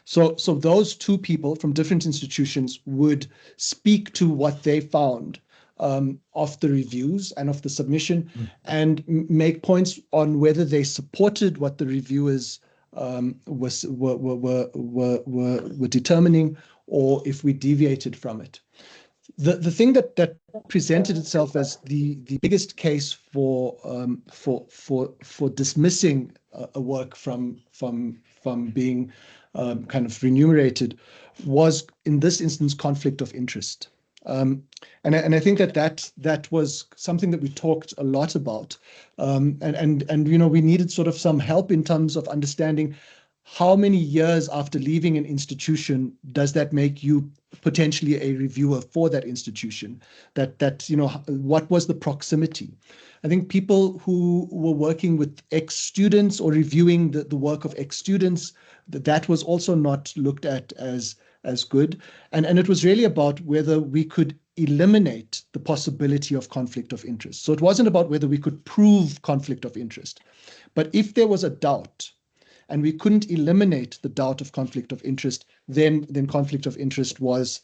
So those 2 people from different institutions would speak to what they found of the reviews and of the submission, and make points on whether they supported what the reviewers were determining, or if we deviated from it. The thing that presented itself as the biggest case for dismissing a work from being kind of remunerated was, in this instance, conflict of interest. And I think that was something that we talked a lot about, and we needed sort of some help in terms of understanding how many years after leaving an institution does that make you potentially a reviewer for that institution? What was the proximity? I think people who were working with ex-students or reviewing the work of ex-students, that was also not looked at as good. And it was really about whether we could eliminate the possibility of conflict of interest. So it wasn't about whether we could prove conflict of interest, but if there was a doubt and we couldn't eliminate the doubt of conflict of interest, then conflict of interest was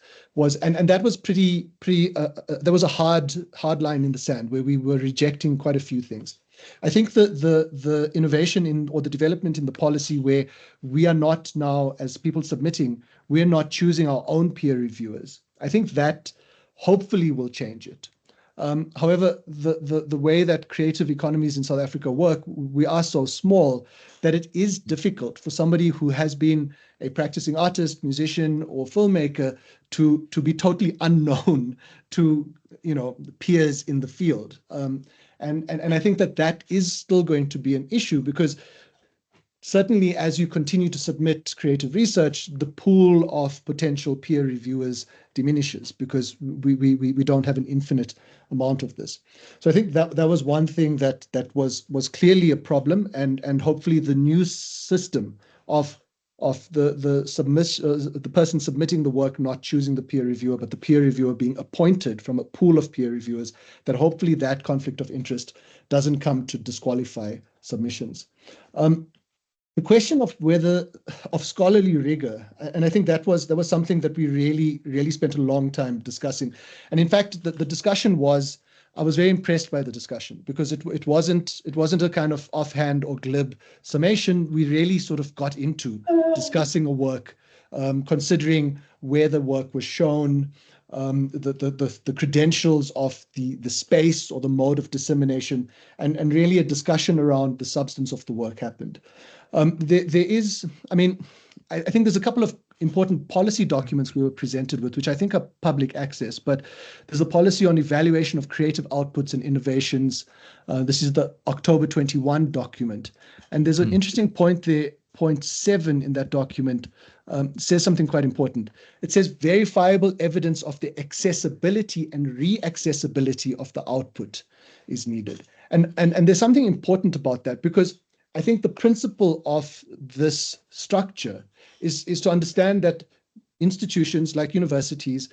and that was there was a hard line in the sand where we were rejecting quite a few things. I think the innovation or the development in the policy, where we are not now, as people submitting, we're not choosing our own peer reviewers, I think that hopefully will change it. However, the way that creative economies in South Africa work, we are so small that it is difficult for somebody who has been a practicing artist, musician, or filmmaker to be totally unknown to peers in the field. And I think that is still going to be an issue, because certainly as you continue to submit creative research, the pool of potential peer reviewers diminishes, because we don't have an infinite amount of this. So I think that was one thing that was clearly a problem, and hopefully the new system of the person submitting the work not choosing the peer reviewer, but the peer reviewer being appointed from a pool of peer reviewers, that hopefully that conflict of interest doesn't come to disqualify submissions. The question of scholarly rigor, and I think that was something that we really spent a long time discussing. And in fact, the discussion I was very impressed by the discussion, because it wasn't a kind of offhand or glib summation. We really sort of got into discussing a work, considering where the work was shown, the credentials of the space or the mode of dissemination, and really a discussion around the substance of the work happened. I think there's a couple of important policy documents we were presented with, which I think are public access, but there's a policy on evaluation of creative outputs and innovations. This is the October 21 document. And there's an interesting point there, point 7 in that document, says something quite important. It says verifiable evidence of the accessibility and re-accessibility of the output is needed. And there's something important about that, because I think the principle of this structure is to understand that institutions like universities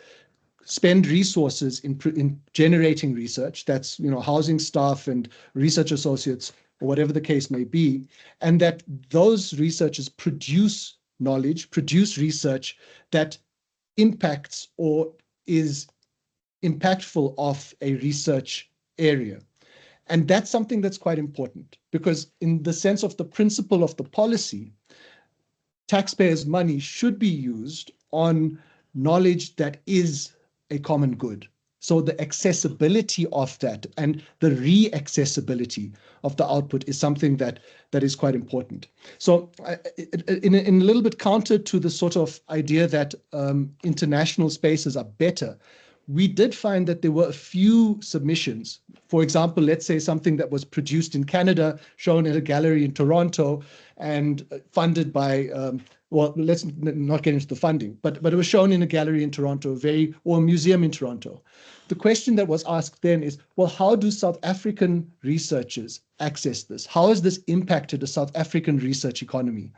spend resources in generating research. That's, housing staff and research associates, or whatever the case may be, and that those researchers produce knowledge, produce research that impacts or is impactful of a research area. And that's something that's quite important, because in the sense of the principle of the policy, taxpayers' money should be used on knowledge that is a common good. So the accessibility of that and the re-accessibility of the output is something that is quite important. So in a little bit counter to the sort of idea that international spaces are better, we did find that there were a few submissions. For example, let's say something that was produced in Canada, shown at a gallery in Toronto, and funded by, well, let's not get into the funding, but it was shown in a gallery in Toronto, or a museum in Toronto. The question that was asked then is, well, how do South African researchers access this? How has this impacted the South African research economy?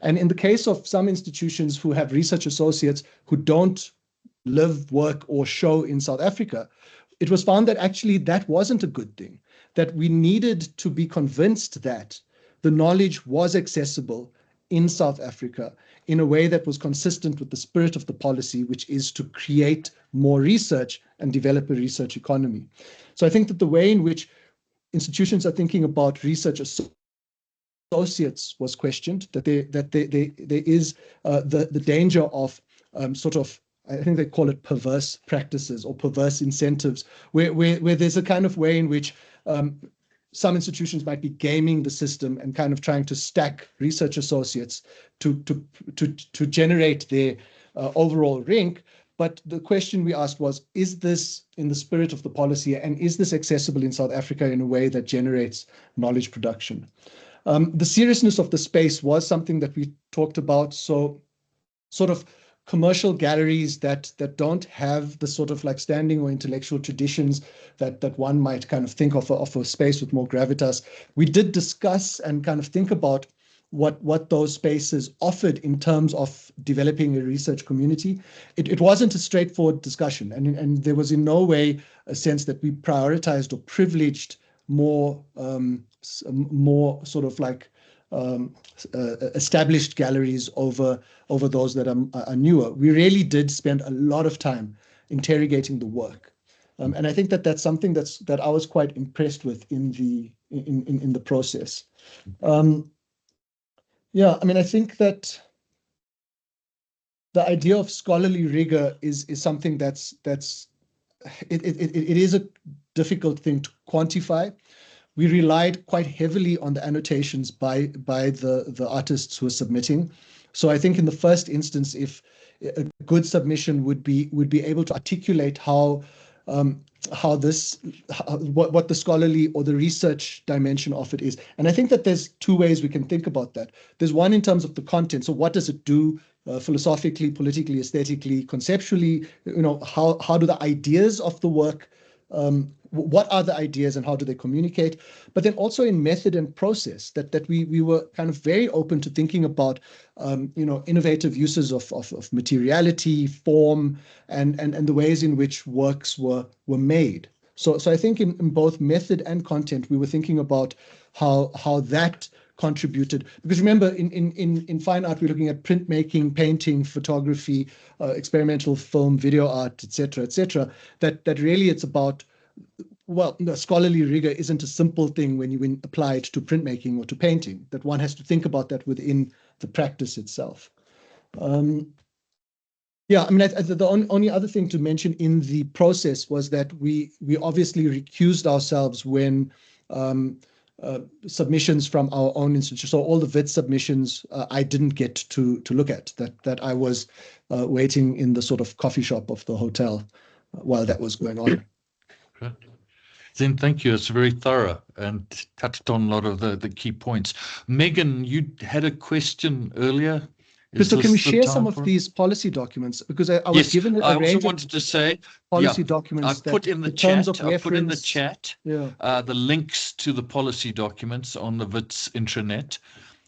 And in the case of some institutions who have research associates who don't live, work, or show in South Africa, it was found that actually that wasn't a good thing, that we needed to be convinced that the knowledge was accessible in South Africa in a way that was consistent with the spirit of the policy, which is to create more research and develop a research economy. So I think that the way in which institutions are thinking about research associates was questioned, that there is the danger of sort of, I think they call it perverse practices or perverse incentives, where there's a kind of way in which some institutions might be gaming the system and kind of trying to stack research associates to generate their overall rank. But the question we asked was, is this in the spirit of the policy, and is this accessible in South Africa in a way that generates knowledge production? The seriousness of the space was something that we talked about. So sort of commercial galleries that don't have the sort of like standing or intellectual traditions that one might kind of think of a space with more gravitas. We did discuss and kind of think about what those spaces offered in terms of developing a research community. It wasn't a straightforward discussion, and there was in no way a sense that we prioritized or privileged more sort of like established galleries over those that are newer. We really did spend a lot of time interrogating the work, and I think that that's something that I was quite impressed with in the process. Yeah, I mean, I think that the idea of scholarly rigor is something it is a difficult thing to quantify. We relied quite heavily on the annotations by the artists who are submitting. So I think in the first instance, if a good submission would be able to articulate what the scholarly or the research dimension of it is. And I think that there's two ways we can think about that. There's one in terms of the content. So what does it do philosophically, politically, aesthetically, conceptually? How do the ideas of the work, what are the ideas and how do they communicate? But then also in method and process, that we were kind of very open to thinking about innovative uses of materiality, form, and the ways in which works were made. So I think in both method and content, we were thinking about how that contributed. Because remember, in fine art, we're looking at printmaking, painting, photography, experimental film, video art, etc., that really it's about, well, the scholarly rigor isn't a simple thing when you apply it to printmaking or to painting, that one has to think about that within the practice itself. Yeah, I mean, the only other thing to mention in the process was that we obviously recused ourselves when submissions from our own institute. So all the Wits submissions I didn't get to look at, that I was waiting in the sort of coffee shop of the hotel while that was going on. Okay. Then thank you. It's very thorough and touched on a lot of the key points. Megan, you had a question earlier. Christo, can we share some of these policy documents? Because I was given a range of policy documents. I've put in the chat. I've put in the chat the links to the policy documents on the Wits intranet.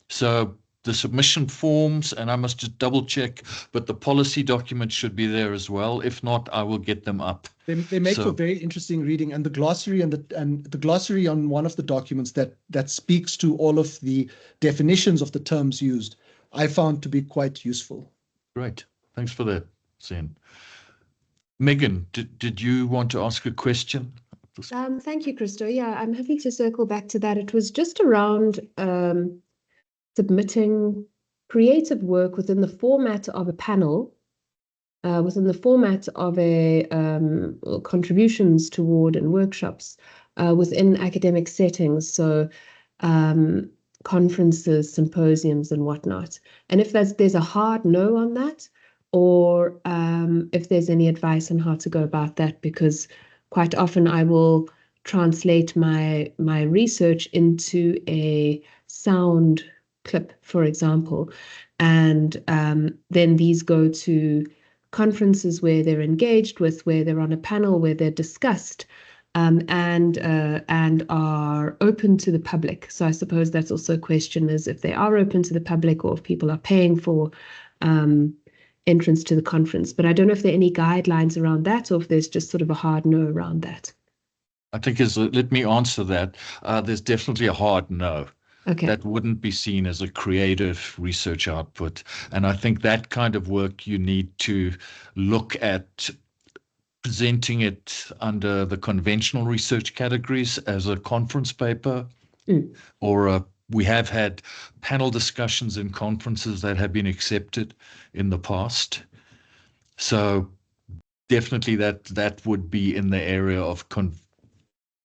So the submission forms, and I must just double check, but the policy documents should be there as well. If not, I will get them up. They make for very interesting reading, and the glossary and the glossary on one of the documents that speaks to all of the definitions of the terms used, I found to be quite useful. Great. Thanks for that, Zen. Megan, did you want to ask a question? Thank you, Christo. Yeah, I'm happy to circle back to that. It was just around submitting creative work within the format of a panel, within the format of a contributions toward and workshops within academic settings. So conferences, symposiums, and whatnot. And if there's a hard no on that, or if there's any advice on how to go about that, because quite often I will translate my research into a sound clip, for example, and then these go to conferences where they're engaged with, where they're on a panel, where they're discussed, and are open to the public. So I suppose that's also a question, is if they are open to the public, or if people are paying for entrance to the conference. But I don't know if there are any guidelines around that, or if there's just sort of a hard no around that. I think let me answer that. There's definitely a hard no. Okay. That wouldn't be seen as a creative research output. And I think that kind of work, you need to look at presenting it under the conventional research categories as a conference paper, or we have had panel discussions in conferences that have been accepted in the past. So definitely that would be in the area of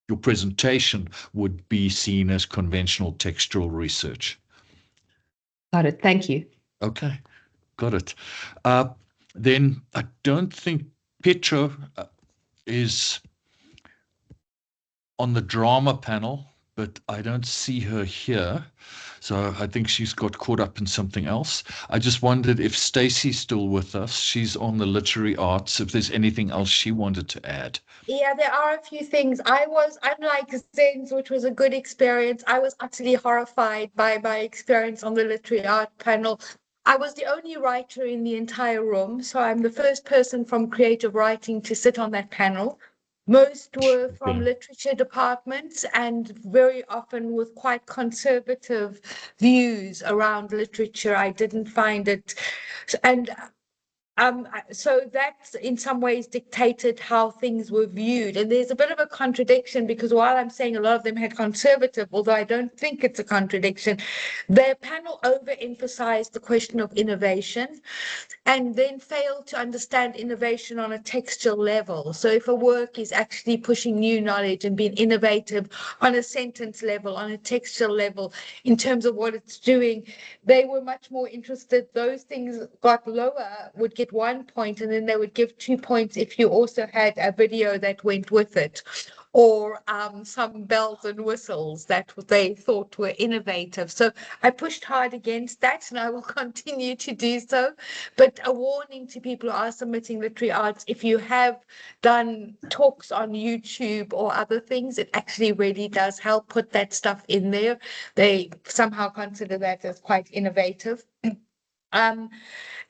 your presentation would be seen as conventional textual research. Got it. Thank you. Okay, got it. Then I don't think Petra is on the drama panel, but I don't see her here. So I think she's got caught up in something else. I just wondered if Stacey's still with us. She's on the literary arts, if there's anything else she wanted to add. Yeah, there are a few things. I was, unlike Zen's, which was a good experience, I was utterly horrified by my experience on the literary art panel. I was the only writer in the entire room, so I'm the first person from creative writing to sit on that panel. Most were from literature departments, and very often with quite conservative views around literature. I didn't find it, and so that in some ways dictated how things were viewed. And there's a bit of a contradiction, because while I'm saying a lot of them had conservative, although I don't think it's a contradiction, their panel overemphasized the question of innovation and then failed to understand innovation on a textual level. So if a work is actually pushing new knowledge and being innovative on a sentence level, on a textual level, in terms of what it's doing, they were much more interested. Those things got lower, would get 1 point, and then they would give 2 points if you also had a video that went with it, or some bells and whistles that they thought were innovative. So I pushed hard against that, and I will continue to do so. But a warning to people who are submitting literary arts: if you have done talks on YouTube or other things, it actually really does help put that stuff in there. They somehow consider that as quite innovative.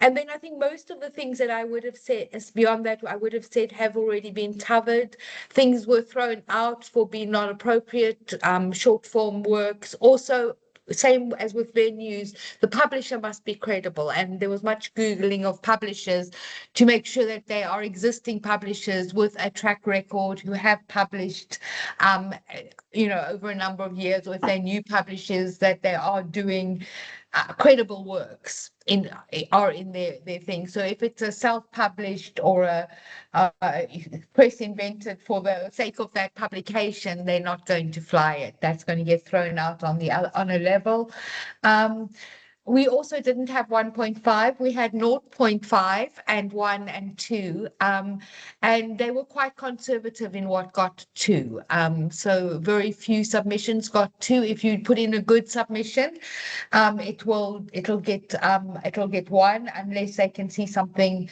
And then I think most of the things that I would have said, as beyond that, I would have said have already been covered. Things were thrown out for being not appropriate, short form works. Also, same as with venues, the publisher must be credible. And there was much Googling of publishers to make sure that they are existing publishers with a track record, who have published, over a number of years, or if they're new publishers, that they are doing credible works are in their thing. So if it's a self-published or a press invented for the sake of that publication, they're not going to fly it. That's going to get thrown out on a level. We also didn't have 1.5. We had 0.5 and 1 and 2. And they were quite conservative in what got 2. So very few submissions got 2. If you put in a good submission, it'll get 1 unless they can see something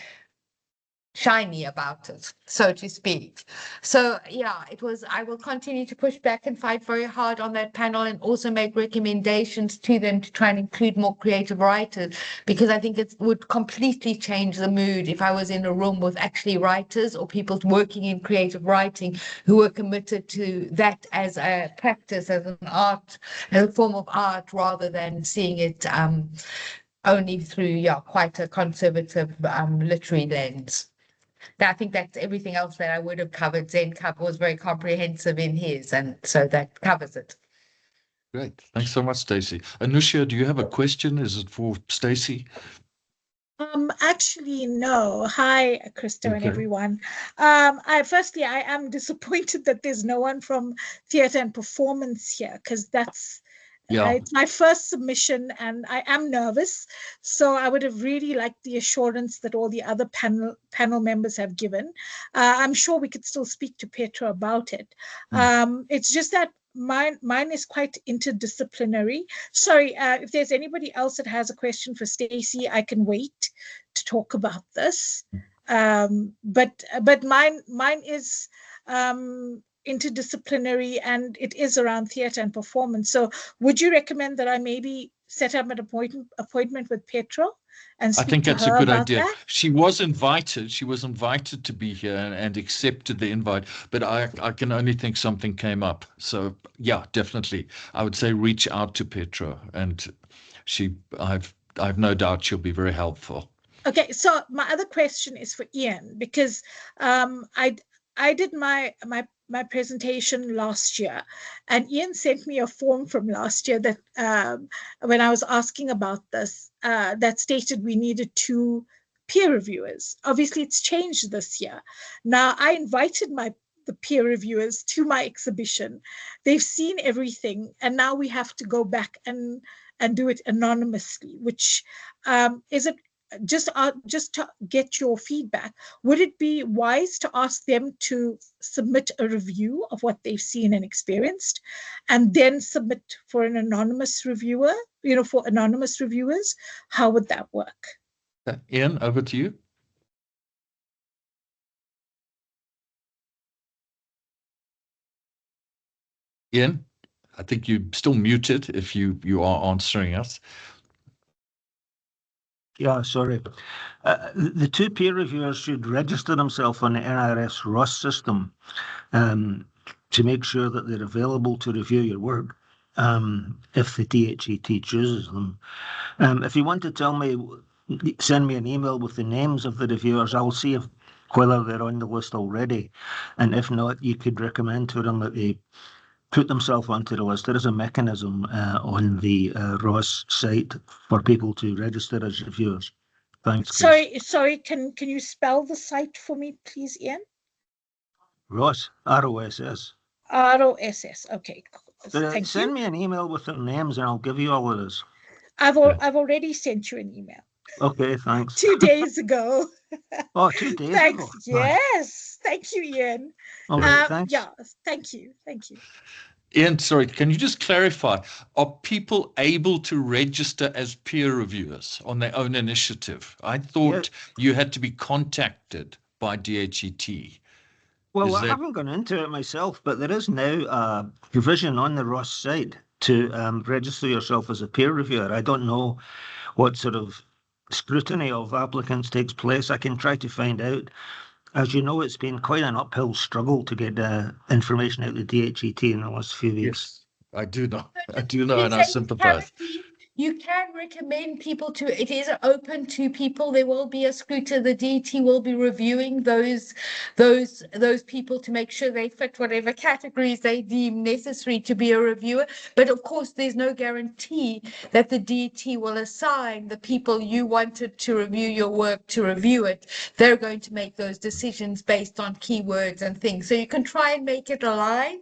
shiny about it, so to speak. So yeah, I will continue to push back and fight very hard on that panel, and also make recommendations to them to try and include more creative writers, because I think it would completely change the mood if I was in a room with actually writers or people working in creative writing who were committed to that as a practice, as an art, as a form of art, rather than seeing it only through quite a conservative literary lens. I think that's everything else that I would have covered. Zen was very comprehensive in his, and so that covers it. Great. Thanks so much, Stacey. Anusha, do you have a question? Is it for Stacey? Actually, no. Hi, Christo and everyone. Firstly, I am disappointed that there's no one from theatre and performance here, because that's it's my first submission and I am nervous. So I would have really liked the assurance that all the other panel members have given. I'm sure we could still speak to Petra about it. It's just that mine is quite interdisciplinary. Sorry, if there's anybody else that has a question for Stacey, I can wait to talk about this. But mine is interdisciplinary, and it is around theatre and performance. So would you recommend that I maybe set up an appointment with Petra and speak I think to that's her a good about idea. that? She was invited to be here and accepted the invite, but I can only think something came up. So yeah, definitely. I would say reach out to Petra, and I've no doubt she'll be very helpful. Okay, so my other question is for Ian, because I did my presentation last year, and Ian sent me a form from last year that when I was asking about this, that stated we needed 2 peer reviewers. Obviously, it's changed this year. Now, I invited the peer reviewers to my exhibition. They've seen everything, and now we have to go back and do it anonymously, which is it. Just to get your feedback, would it be wise to ask them to submit a review of what they've seen and experienced, and then submit for an anonymous reviewer, for anonymous reviewers? How would that work? Ian, over to you. Ian, I think you're still muted if you are answering us. Yeah, sorry. The 2 peer reviewers should register themselves on the NRS ROS system to make sure that they're available to review your work if the DHET chooses them. If you want to tell me, send me an email with the names of the reviewers. I'll see whether they're on the list already. And if not, you could recommend to them that they put themselves onto the list. There is a mechanism on the ROS site for people to register as reviewers. Thanks, Chris. Sorry. Can you spell the site for me, please, Ian? ROS, ROSS. ROSS. Okay. Thank Send you. me an email with their names, and I'll give you all of this. I've already sent you an email. Okay, thanks. 2 days ago. Oh, 2 days Thanks. ago. Yes. Thank you, Ian. All right, thanks. Yeah, thank you. Ian, sorry, can you just clarify, are people able to register as peer reviewers on their own initiative? I thought you had to be contacted by DHET. Well, I haven't gone into it myself, but there is now a provision on the ROS site to register yourself as a peer reviewer. I don't know what sort of scrutiny of applicants takes place. I can try to find out. As you know, it's been quite an uphill struggle to get information out of the DHET in the last few weeks. Yes, I do know, and I sympathize. you can recommend people to, it is open to people. There will be a scrutiny. The DHET will be reviewing those people to make sure they fit whatever categories they deem necessary to be a reviewer. But of course, there's no guarantee that the DHET will assign the people you wanted to review your work to review it. They're going to make those decisions based on keywords and things. So you can try and make it align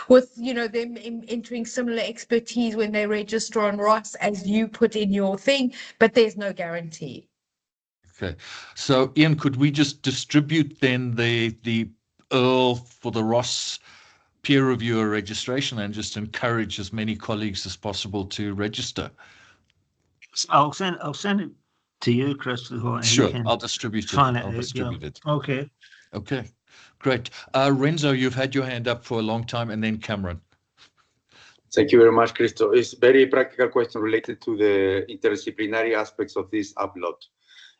with, you know, them entering similar expertise when they register on Ross as you put in your thing, but there's no guarantee. Okay, so Ian, could we just distribute then the URL for the Ross peer reviewer registration and just encourage as many colleagues as possible to register? I'll send it to you, Christo, and Sure, you can I'll distribute it. find it I'll out. distribute Yeah. it. Okay. Okay, great. Renzo, you've had your hand up for a long time, and then Cameron. Thank you very much, Christo. It's a very practical question related to the interdisciplinary aspects of this upload.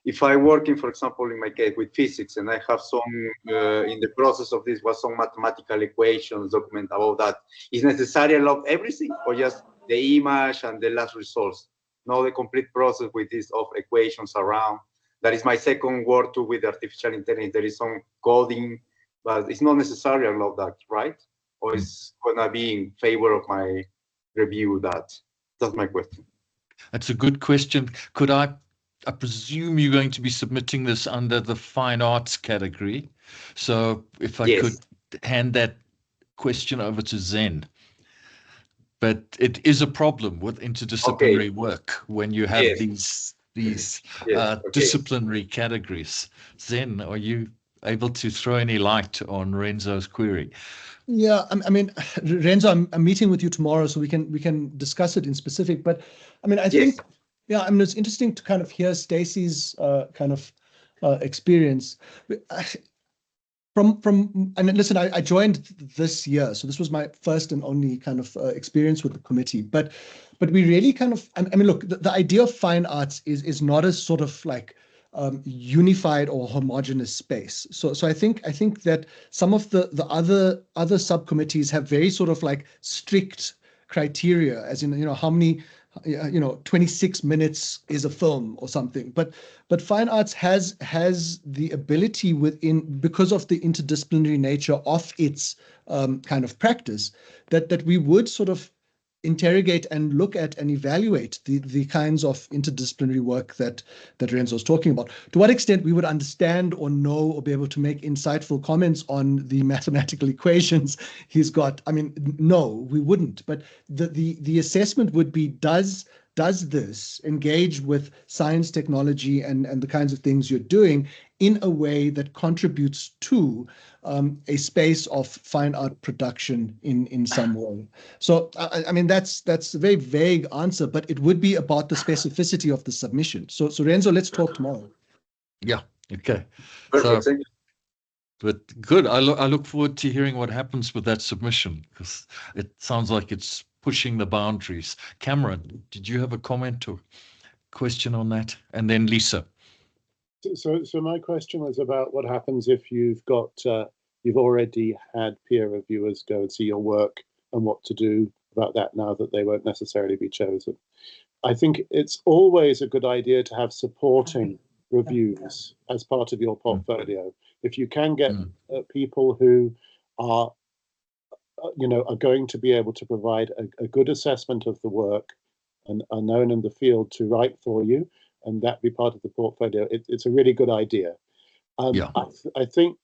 If I working, for example, in my case with physics, and I have some, in the process of this was some mathematical equations document about that, is necessary to upload everything or just the image and the last results? No, the complete process with this of equations around. That is my second word too with artificial intelligence. There is some coding, but it's not necessary to upload that, right? Or it's gonna be in favor of my review that? That's my question. That's a good question. Could I presume you're going to be submitting this under the fine arts category. So if I could hand that question over to Zen. But it is a problem with interdisciplinary work when you have these disciplinary categories. Zen, are you able to throw any light on Renzo's query? Yeah, I mean, Renzo, I'm meeting with you tomorrow, so we can discuss it in specific. But I mean, I think, yeah, I mean, it's interesting to kind of hear Stacey's kind of experience. And listen, I joined this year, so this was my first and only kind of experience with the committee. But we really kind of, I mean, look, the idea of fine arts is not a sort of like unified or homogeneous space. So I think that some of the other subcommittees have very sort of like strict criteria, as in, you know, how many, 26 minutes is a film or something. But fine arts has the ability because of the interdisciplinary nature of its kind of practice, that we would sort of interrogate and look at and evaluate the kinds of interdisciplinary work that Renzo is talking about. To what extent we would understand or know or be able to make insightful comments on the mathematical equations he's got, I mean, no, we wouldn't. But the assessment would be, does this engage with science, technology, and the kinds of things you're doing in a way that contributes to a space of fine art production in some way? So, I mean, that's a very vague answer, but it would be about the specificity of the submission. So Renzo, let's talk tomorrow. Yeah, okay. Perfect, thank you. But good, I look forward to hearing what happens with that submission, because it sounds like it's pushing the boundaries. Cameron, did you have a comment or question on that? And then Lisa. So my question was about what happens if you've got you've already had peer reviewers go and see your work, and what to do about that now that they won't necessarily be chosen. I think it's always a good idea to have supporting reviews as part of your portfolio. If you can get people who are are going to be able to provide a good assessment of the work and are known in the field to write for you, and that be part of the portfolio, it's a really good idea. I think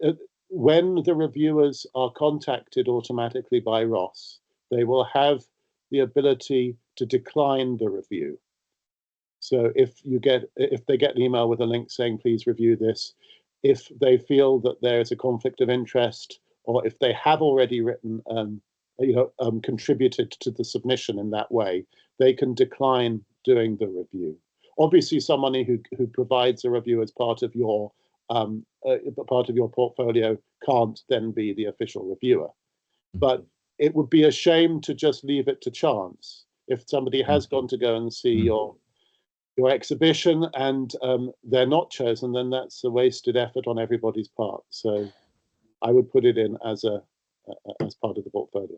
when the reviewers are contacted automatically by Ross, they will have the ability to decline the review. So if they get an email with a link saying, please review this, if they feel that there is a conflict of interest, or if they have already written, contributed to the submission in that way, they can decline doing the review. Obviously, somebody who provides a review as part of your portfolio can't then be the official reviewer. But it would be a shame to just leave it to chance. If somebody has gone to go and see your exhibition and they're not chosen, then that's a wasted effort on everybody's part. So I would put it in as part of the portfolio.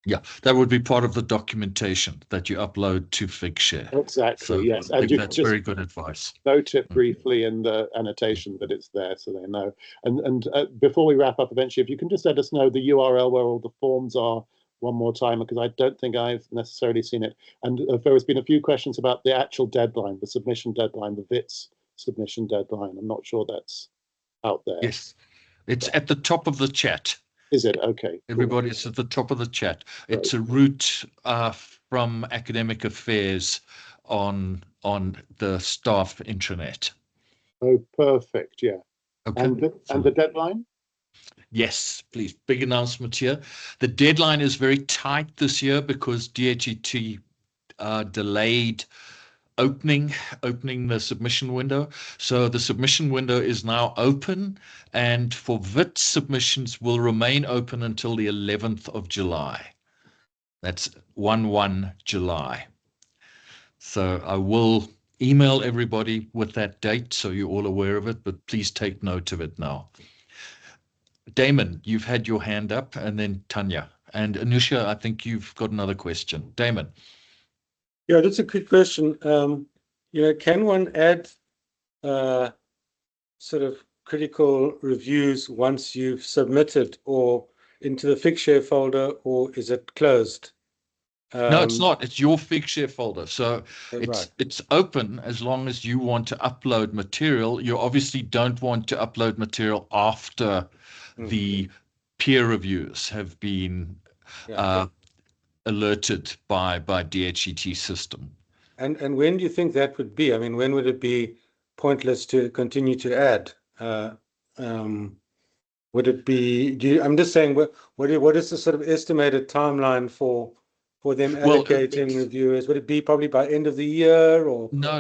Yeah, that would be part of the documentation that you upload to Figshare. Exactly, So yes. I And think you that's just very good advice. note it briefly in the annotation that it's there so they know. And before we wrap up eventually, if you can just let us know the URL where all the forms are one more time, because I don't think I've necessarily seen it. And there has been a few questions about the actual deadline, the submission deadline, the Wits submission deadline. I'm not sure that's out there. Yes, it's at the top of the chat. Is it? Okay. Everybody, it's at the top of the chat. Right. It's a route from academic affairs on the staff intranet. Oh, perfect. Yeah. Okay. And the deadline? Yes, please. Big announcement here. The deadline is very tight this year because DHET delayed opening the submission window. So the submission window is now open, and for Wits submissions will remain open until the 11th of July. That's 1/1 July. So I will email everybody with that date so you're all aware of it, but please take note of it now. Damon, you've had your hand up, and then Tanya. And Anusha, I think you've got another question. Damon. Yeah, that's a good question. Can one add sort of critical reviews once you've submitted or into the Figshare folder, or is it closed? No, it's not. It's your Figshare folder. So Right. it's open as long as you want to upload material. You obviously don't want to upload material after the peer reviews have been alerted by DHET system. And when do you think that would be? I mean, when would it be pointless to continue to add? Would it be? I'm just saying, what is the sort of estimated timeline for them allocating reviewers? Would it be probably by end of the year, or no?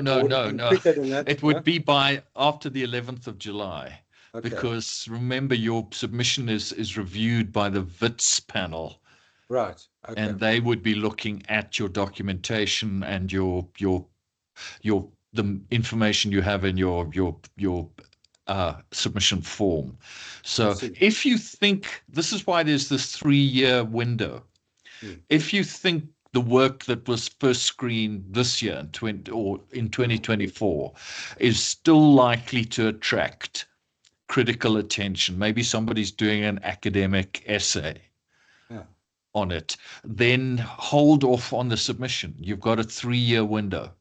Quicker than that? It would be by after the 11th of July. Okay. Because remember, your submission is reviewed by the Wits panel. Right. Okay. And they would be looking at your documentation and the information you have in your submission form. So if you think, this is why there's this 3-year window. If you think the work that was first screened this year in 2024 is still likely to attract critical attention, maybe somebody's doing an academic essay on it, then hold off on the submission. You've got a 3-year window.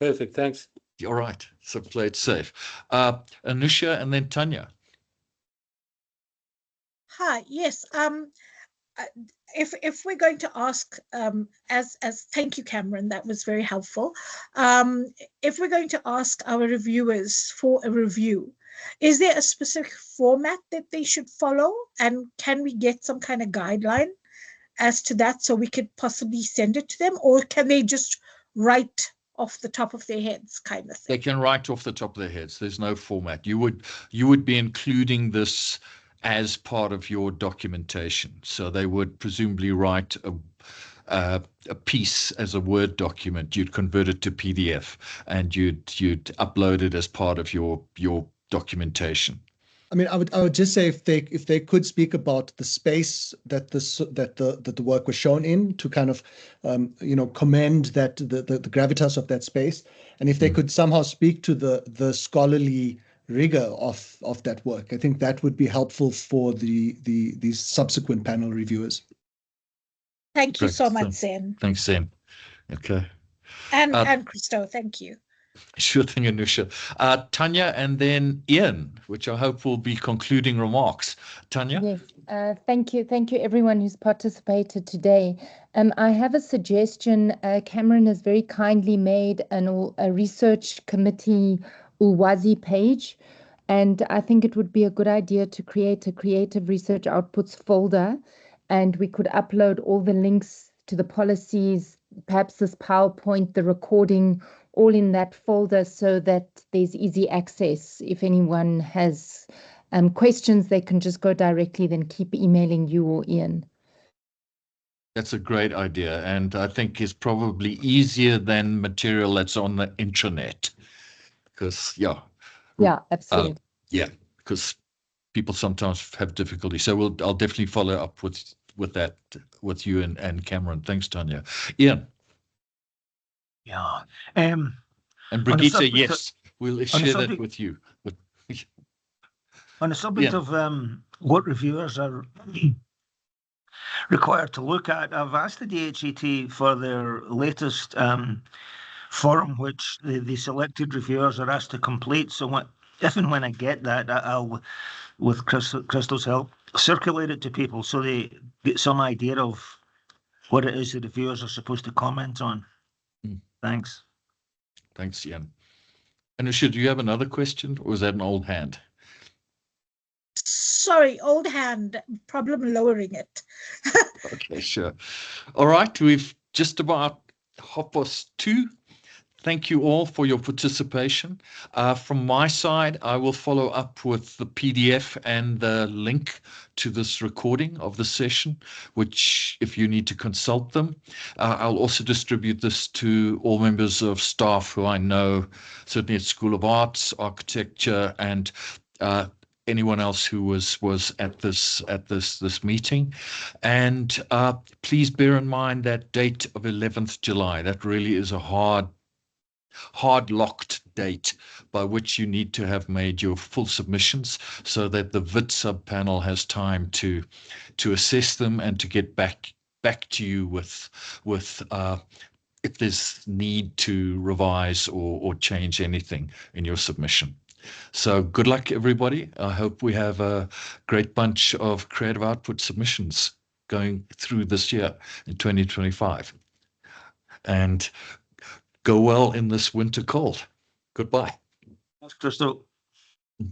Perfect. Thanks. All right. So play it safe. Anusha and then Tanya. Hi. Yes. If we're going to ask, as thank you, Cameron, that was very helpful. If we're going to ask our reviewers for a review, is there a specific format that they should follow? And can we get some kind of guideline as to that so we could possibly send it to them? Or can they just write off the top of their heads kind of thing? They can write off the top of their heads. There's no format. You would be including this as part of your documentation. So they would presumably write a piece as a Word document. You'd convert it to PDF and you'd upload it as part of your documentation. I mean, I would just say if they could speak about the space that the work was shown in, to kind of commend that the gravitas of that space, and if they could somehow speak to the scholarly rigor of that work, I think that would be helpful for these subsequent panel reviewers. Thank you so much, Zen. Thanks, Zen. Okay. And Christo, thank you. Sure thing, Anusha. Tanya and then Ian, which I hope will be concluding remarks. Tanya? Yes, thank you. Thank you, everyone who's participated today. I have a suggestion. Cameron has very kindly made a research committee Ulwazi page, and I think it would be a good idea to create a creative research outputs folder, and we could upload all the links to the policies, perhaps this PowerPoint, the recording, all in that folder so that there's easy access. If anyone has questions, they can just go directly, then keep emailing you or Ian. That's a great idea, and I think it's probably easier than material that's on the intranet. Because, absolutely. Because people sometimes have difficulty. So I'll definitely follow up with that with you and Cameron. Thanks, Tanya. Ian. Yeah. And Brigitte, yes, we'll share that with you. But on the subject of what reviewers are required to look at, I've asked the DHET for their latest form, which the selected reviewers are asked to complete. So if and when I get that, I'll, with Christo's help, circulate it to people so they get some idea of what it is the reviewers are supposed to comment on. Thanks. Thanks, Ian. Anusha, do you have another question, or is that an old hand? Sorry, old hand, problem lowering it. Okay, sure. All right, we've just about 2:30. Thank you all for your participation. From my side, I will follow up with the PDF and the link to this recording of the session, which if you need to consult them, I'll also distribute this to all members of staff who I know, certainly at School of Arts, Architecture, and anyone else who was at this meeting. And please bear in mind that date of 11th July. That really is a hard locked date by which you need to have made your full submissions so that the Wits subpanel has time to assess them and to get back to you with if there's need to revise or change anything in your submission. So good luck, everybody. I hope we have a great bunch of creative output submissions going through this year in 2025. And go well in this winter cold. Goodbye. Thanks, Christo.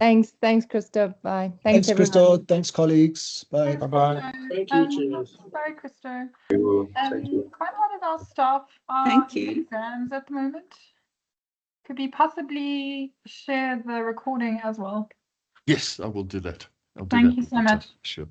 Thanks, Christo. Bye. Thanks, Everyone. Christo. Thanks, colleagues. Bye. Bye-bye. Thank you. Cheers. Sorry, Christo. Thank you. Quite a lot of our staff are in exams at the moment. Could we possibly share the recording as well? Yes, I will do that. Thank you so much. Sure.